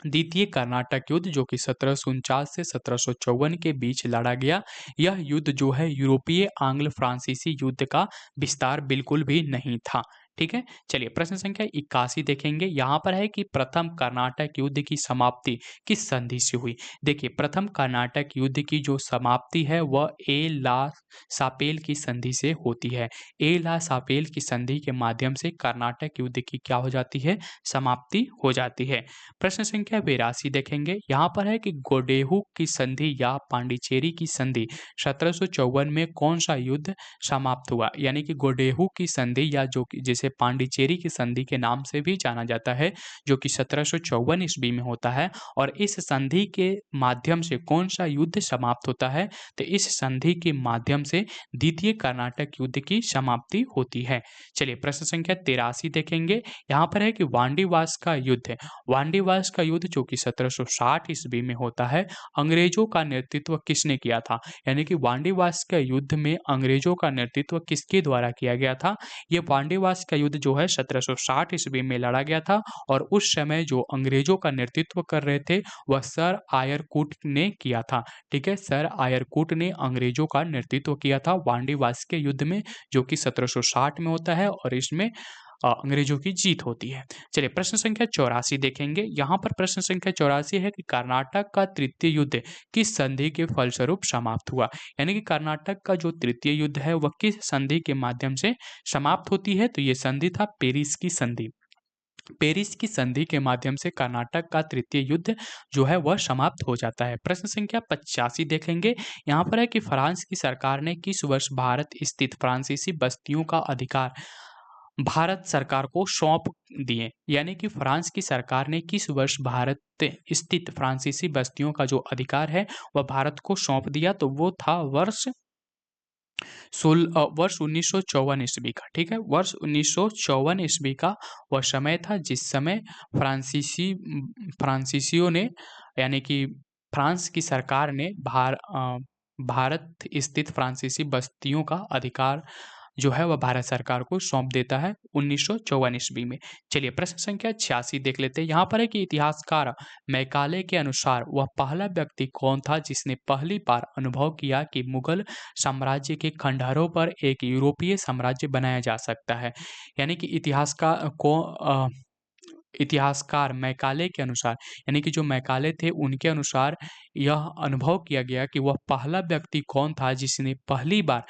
द्वितीय कर्नाटक युद्ध, जो कि 1749 से 1754 के बीच लड़ा गया। यह युद्ध जो है यूरोपीय आंग्ल फ्रांसीसी युद्ध का विस्तार बिल्कुल भी नहीं था। ठीक है, चलिए प्रश्न संख्या 81 देखेंगे। यहाँ पर है कि प्रथम कर्नाटक युद्ध की समाप्ति किस संधि से हुई? देखिए, प्रथम कर्नाटक युद्ध की जो समाप्ति है वह ए ला सापेल की संधि से होती है। ए ला सापेल की संधि के माध्यम से कर्नाटक युद्ध की क्या हो जाती है, समाप्ति हो जाती है। प्रश्न संख्या 82 देखेंगे। यहाँ पर है कि गोडेहू की संधि या पांडिचेरी की संधि 1754 में कौन सा युद्ध समाप्त हुआ? यानी कि गोडेहू की संधि, या जो कि जिसे पांडिचेरी की संधि के नाम से भी जाना जाता है, जो कि 1754 ईस्वी में होता है। और इस संधि के माध्यम से कौन सा युद्ध समाप्त होता है? तो इस संधि के माध्यम से द्वितीय कर्नाटक युद्ध की समाप्ति होती है। चलिए प्रश्न संख्या 83 देखेंगे। यहाँ पर है कि वांडीवास का युद्ध, वांडीवास का युद्ध जो कि 1760 ईस्वी में होता है, अंग्रेजों का नेतृत्व किसने किया था? यानी कि वांडीवास के युद्ध में अंग्रेजों का नेतृत्व किसके द्वारा किया गया था? ये वांडीवास का युद्ध जो है 1760 ईस्वी में लड़ा गया था। और उस समय जो अंग्रेजों का नेतृत्व कर रहे थे वह सर आयरकूट ने किया था। ठीक है, सर आयरकूट ने अंग्रेजों का नेतृत्व किया था वांडीवास के युद्ध में, जो कि 1760 में होता है और इसमें अंग्रेजों की जीत होती है। चलिए प्रश्न संख्या 84 देखेंगे। यहाँ पर प्रश्न संख्या 84 है कि कर्नाटक का तृतीय युद्ध किस संधि के फलस्वरूप समाप्त हुआ? यानी कि कर्नाटक का जो तृतीय युद्ध है वह किस संधि के माध्यम से समाप्त होती है? तो ये संधि था पेरिस की संधि। पेरिस की संधि के माध्यम से कर्नाटक का तृतीय युद्ध जो है वह समाप्त हो जाता है। प्रश्न संख्या 85 देखेंगे। यहाँ पर है कि फ्रांस की सरकार ने किस वर्ष भारत स्थित फ्रांसीसी बस्तियों का अधिकार भारत सरकार को सौंप दिए? यानी कि फ्रांस की सरकार ने किस वर्ष भारत स्थित फ्रांसीसी बस्तियों का जो अधिकार है वह भारत को सौंप दिया? तो वो था वर्ष 1954 ईस्वी का। ठीक है, वर्ष 1954 ईस्वी का वह समय था जिस समय फ्रांसीसियों ने, यानी कि फ्रांस की सरकार ने भारत स्थित फ्रांसीसी बस्तियों का अधिकार जो है वह भारत सरकार को सौंप देता है 1954 ईस्वी में। चलिए प्रश्न संख्या 86 देख लेते हैं। यहाँ पर है कि इतिहासकार मैकाले के अनुसार वह पहला व्यक्ति कौन था जिसने पहली बार अनुभव किया कि मुगल साम्राज्य के खंडहरों पर एक यूरोपीय साम्राज्य बनाया जा सकता है? यानी कि इतिहासकार मैकाले के अनुसार, यानी कि जो मैकाले थे उनके अनुसार यह अनुभव किया गया कि वह पहला व्यक्ति कौन था जिसने पहली बार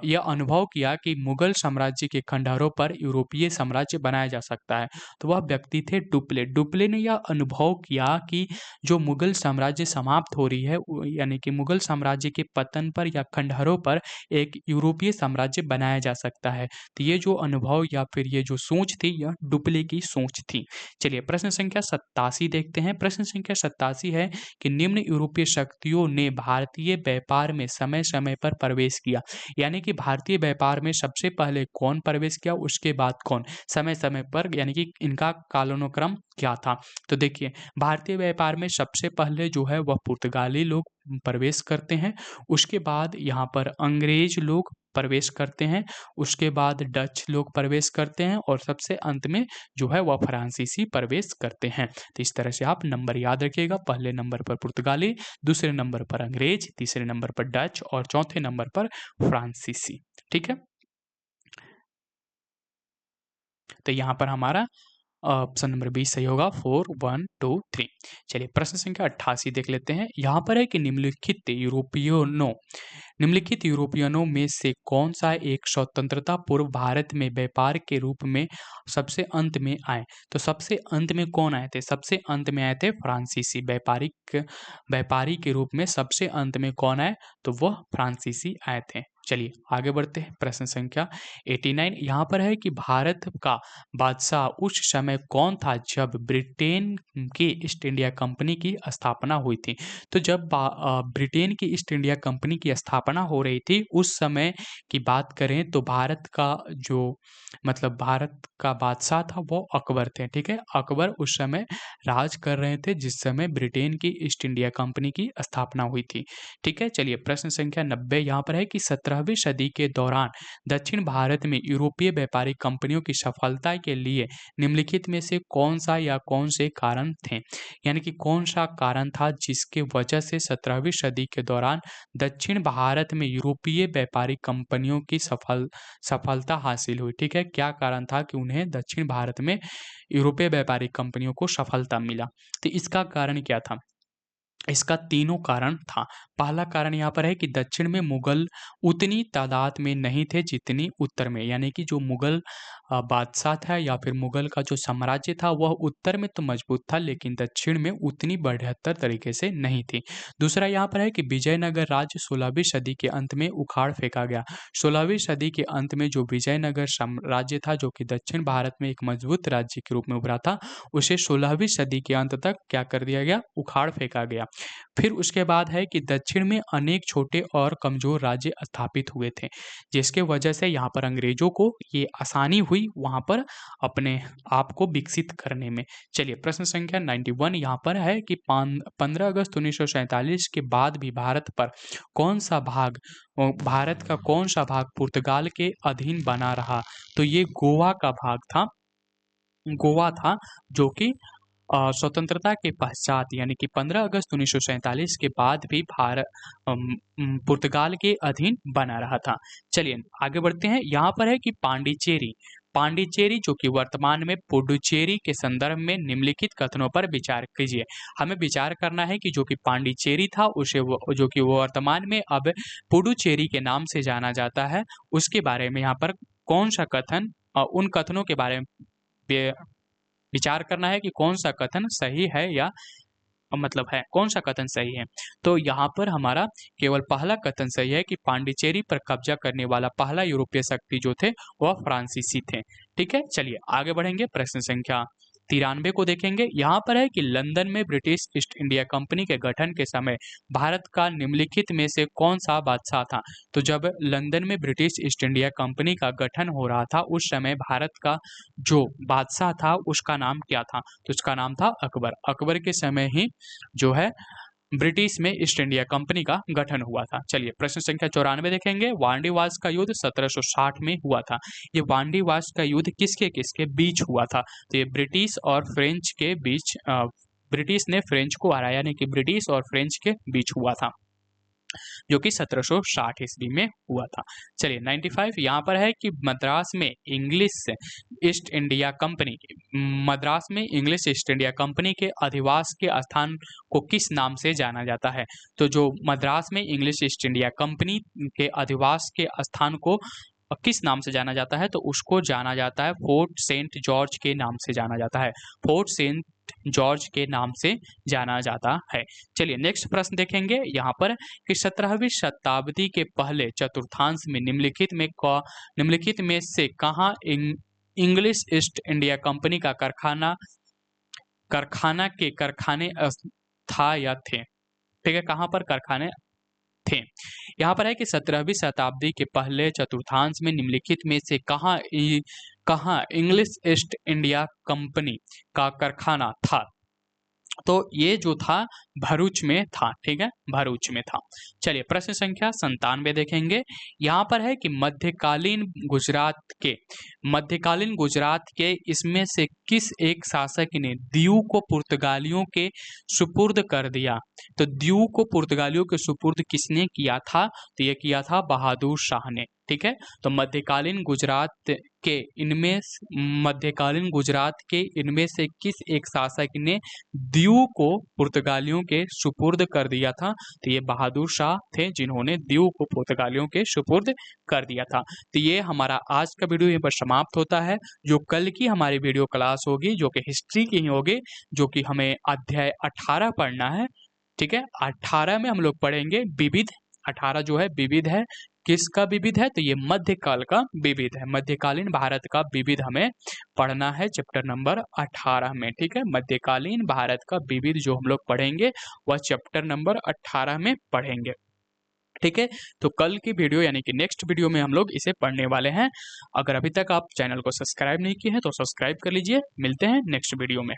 यह अनुभव किया कि मुगल साम्राज्य के खंडहरों पर यूरोपीय साम्राज्य बनाया जा सकता है। तो वह व्यक्ति थे डुप्ले। डुप्ले ने यह अनुभव किया कि जो मुगल साम्राज्य समाप्त हो रही है, यानी कि मुगल साम्राज्य के पतन पर या खंडहरों पर एक यूरोपीय साम्राज्य बनाया जा सकता है। तो ये जो अनुभव या फिर ये जो सोच थी यह डुप्ले की सोच थी। चलिए प्रश्न संख्या 87 देखते हैं। प्रश्न संख्या 87 है कि निम्न यूरोपीय शक्तियों ने भारतीय व्यापार में समय समय पर प्रवेश किया। यानी कि भारतीय व्यापार में सबसे पहले कौन प्रवेश किया, उसके बाद कौन, समय समय पर, यानी कि इनका कालानुक्रम क्या था? तो देखिए, भारतीय व्यापार में सबसे पहले जो है वह पुर्तगाली लोग प्रवेश करते हैं, उसके बाद यहाँ पर अंग्रेज लोग प्रवेश करते हैं, उसके बाद डच लोग प्रवेश करते हैं और सबसे अंत में जो है वह फ्रांसीसी प्रवेश करते हैं। तो इस तरह से आप नंबर याद रखिएगा। पहले नंबर पर पुर्तगाली, दूसरे नंबर पर अंग्रेज, तीसरे नंबर पर डच और चौथे नंबर पर फ्रांसीसी। ठीक है, तो यहाँ पर हमारा ऑप्शन नंबर बी सही होगा 4 1 2 3। चलिए प्रश्न संख्या 88 देख लेते हैं। यहाँ पर है कि निम्नलिखित यूरोपियनों में से कौन सा एक स्वतंत्रता पूर्व भारत में व्यापार के रूप में सबसे अंत में आए। तो सबसे अंत में कौन आए थे? सबसे अंत में आए थे फ्रांसीसी व्यापारी के रूप में सबसे अंत में कौन आए? तो वह फ्रांसीसी आए थे। चलिए आगे बढ़ते हैं। प्रश्न संख्या 89 यहाँ पर है कि भारत का बादशाह उस समय कौन था जब ब्रिटेन की ईस्ट इंडिया कंपनी की स्थापना हुई थी। तो जब ब्रिटेन की ईस्ट इंडिया कंपनी की स्थापना हो रही थी उस समय की बात करें तो भारत का बादशाह था वो अकबर थे। ठीक है, अकबर उस समय राज कर रहे थे जिस समय ब्रिटेन की ईस्ट इंडिया कंपनी की स्थापना हुई थी। ठीक है, चलिए प्रश्न संख्या 90 यहाँ पर है कि 17वीं सदी के दौरान दक्षिण भारत में यूरोपीय व्यापारिक कंपनियों की सफलता के लिए निम्नलिखित में से कौन सा या कौन से कारण थे। यानी कि कौन सा कारण था जिसके वजह से 17वीं सदी के दौरान दक्षिण भारत में यूरोपीय व्यापारिक कंपनियों की सफलता हासिल हुई। ठीक है, क्या कारण था कि उन्हें दक्षिण भारत में यूरोपीय व्यापारिक कंपनियों को सफलता मिला। तो इसका कारण क्या था? इसका तीनों कारण था। पहला कारण यहाँ पर है कि दक्षिण में मुगल उतनी तादाद में नहीं थे जितनी उत्तर में। यानी कि जो मुगल बादशाह था या फिर मुगल का जो साम्राज्य था वह उत्तर में तो मजबूत था लेकिन दक्षिण में उतनी बढ़िया तरीके से नहीं थी। दूसरा यहाँ पर है कि विजयनगर राज्य 16वीं सदी के अंत में उखाड़ फेंका गया। 16वीं सदी के अंत में जो विजयनगर साम्राज्य था जो कि दक्षिण भारत में एक मजबूत राज्य के रूप में उभरा था उसे 16वीं सदी के अंत तक क्या कर दिया गया? उखाड़ फेंका गया। फिर उसके बाद है कि दक्षिण में अनेक छोटे और कमजोर राज्य स्थापित हुए थे जिसके वजह से यहाँ पर अंग्रेजों को ये आसानी हुई वहाँ पर अपने आप को विकसित करने में। चलिए प्रश्न संख्या 91 यहाँ पर है कि 15 अगस्त 1947 के बाद भी भारत का कौन सा भाग पुर्तगाल के अधीन बना रहा। तो ये गोवा का भाग था, गोवा था जो कि स्वतंत्रता के पश्चात यानी कि 15 अगस्त 1947 के बाद भी भारत पुर्तगाल के अधीन बना रहा था। चलिए आगे बढ़ते हैं। यहाँ पर है कि पांडिचेरी जो कि वर्तमान में पुडुचेरी के संदर्भ में निम्नलिखित कथनों पर विचार कीजिए। हमें विचार करना है कि जो कि पांडिचेरी था उसे जो कि वर्तमान में अब पुडुचेरी के नाम से जाना जाता है उसके बारे में यहाँ पर कौन सा कथन उन कथनों के बारे में विचार करना है कि कौन सा कथन सही है या कौन सा कथन सही है। तो यहाँ पर हमारा केवल पहला कथन सही है कि पांडिचेरी पर कब्जा करने वाला पहला यूरोपीय शक्ति जो थे वह फ्रांसीसी थे। ठीक है, चलिए आगे बढ़ेंगे। प्रश्न संख्या 93 को देखेंगे। यहाँ पर है कि लंदन में ब्रिटिश ईस्ट इंडिया कंपनी के गठन के समय भारत का निम्नलिखित में से कौन सा बादशाह था। तो जब लंदन में ब्रिटिश ईस्ट इंडिया कंपनी का गठन हो रहा था उस समय भारत का जो बादशाह था उसका नाम क्या था। तो उसका नाम था अकबर। अकबर के समय ही जो है ब्रिटिश में ईस्ट इंडिया कंपनी का गठन हुआ था। चलिए प्रश्न संख्या 94 देखेंगे। वांडीवास का युद्ध 1760 में हुआ था। ये वांडीवास का युद्ध किसके बीच हुआ था। तो ये ब्रिटिश और फ्रेंच के बीच ब्रिटिश ने फ्रेंच को हराया यानी कि ब्रिटिश और फ्रेंच के बीच हुआ था जो कि 1760 ईस्वी में हुआ था। चलिए 95 यहाँ पर है कि मद्रास में इंग्लिश ईस्ट इंडिया कंपनी के अधिवास के स्थान को किस नाम से जाना जाता है। तो जो मद्रास में इंग्लिश ईस्ट इंडिया कंपनी के अधिवास के स्थान को किस नाम से जाना जाता है। तो उसको जाना जाता है फोर्ट सेंट जॉर्ज के नाम से जाना जाता है। फोर्ट सेंट जॉर्ज के नाम से जाना जाता है। चलिए नेक्स्ट प्रश्न देखेंगे। यहाँ पर कि 17वीं शताब्दी के पहले चतुर्थांश में निम्नलिखित में से कहाँ इंग्लिश ईस्ट इंडिया कंपनी का कारखाने था या थे। ठीक है, कहाँ पर कारखाने थे। यहाँ पर है कि 17वीं शताब्दी के पहले चतुर्थांश में निम्नलिखित में से कहाँ इंग्लिश ईस्ट इंडिया कंपनी का कारखाना था। तो ये जो था भरूच में था। ठीक है, भरूच में था। चलिए प्रश्न संख्या 97 देखेंगे। यहाँ पर है कि मध्यकालीन गुजरात के इसमें से किस एक शासक ने दीव को पुर्तगालियों के सुपुर्द कर दिया। तो दीव को पुर्तगालियों के सुपुर्द किसने किया था। तो ये किया था बहादुर शाह ने। ठीक है, तो मध्यकालीन गुजरात के इनमें मध्यकालीन गुजरात के इनमें से किस एक शासक ने दीव को पुर्तगालियों के सुपुर्द कर दिया था? तो ये बहादुर शाह थे जिन्होंने दीव को पुर्तगालियों के सुपुर्द कर दिया था। तो ये हमारा आज का वीडियो यहीं पर समाप्त होता है। जो कल की हमारी वीडियो क्लास होगी जो कि हिस्ट्री की ही होगी, जो कि हमें अध्याय 18 पढ़ना है। ठीक है, 18 में हम लोग पढ़ेंगे विविध। 18 जो है विविध है, किसका विविध है? तो ये मध्यकाल का विविध है, मध्यकालीन भारत का विविध हमें पढ़ना है चैप्टर नंबर 18 में। ठीक है, मध्यकालीन भारत का विविध जो हम लोग पढ़ेंगे वह चैप्टर नंबर 18 में पढ़ेंगे। ठीक है, तो कल की वीडियो यानी कि नेक्स्ट वीडियो में हम लोग इसे पढ़ने वाले हैं। अगर अभी तक आप चैनल को सब्सक्राइब नहीं किए हैं तो सब्सक्राइब कर लीजिए। मिलते हैं नेक्स्ट वीडियो में।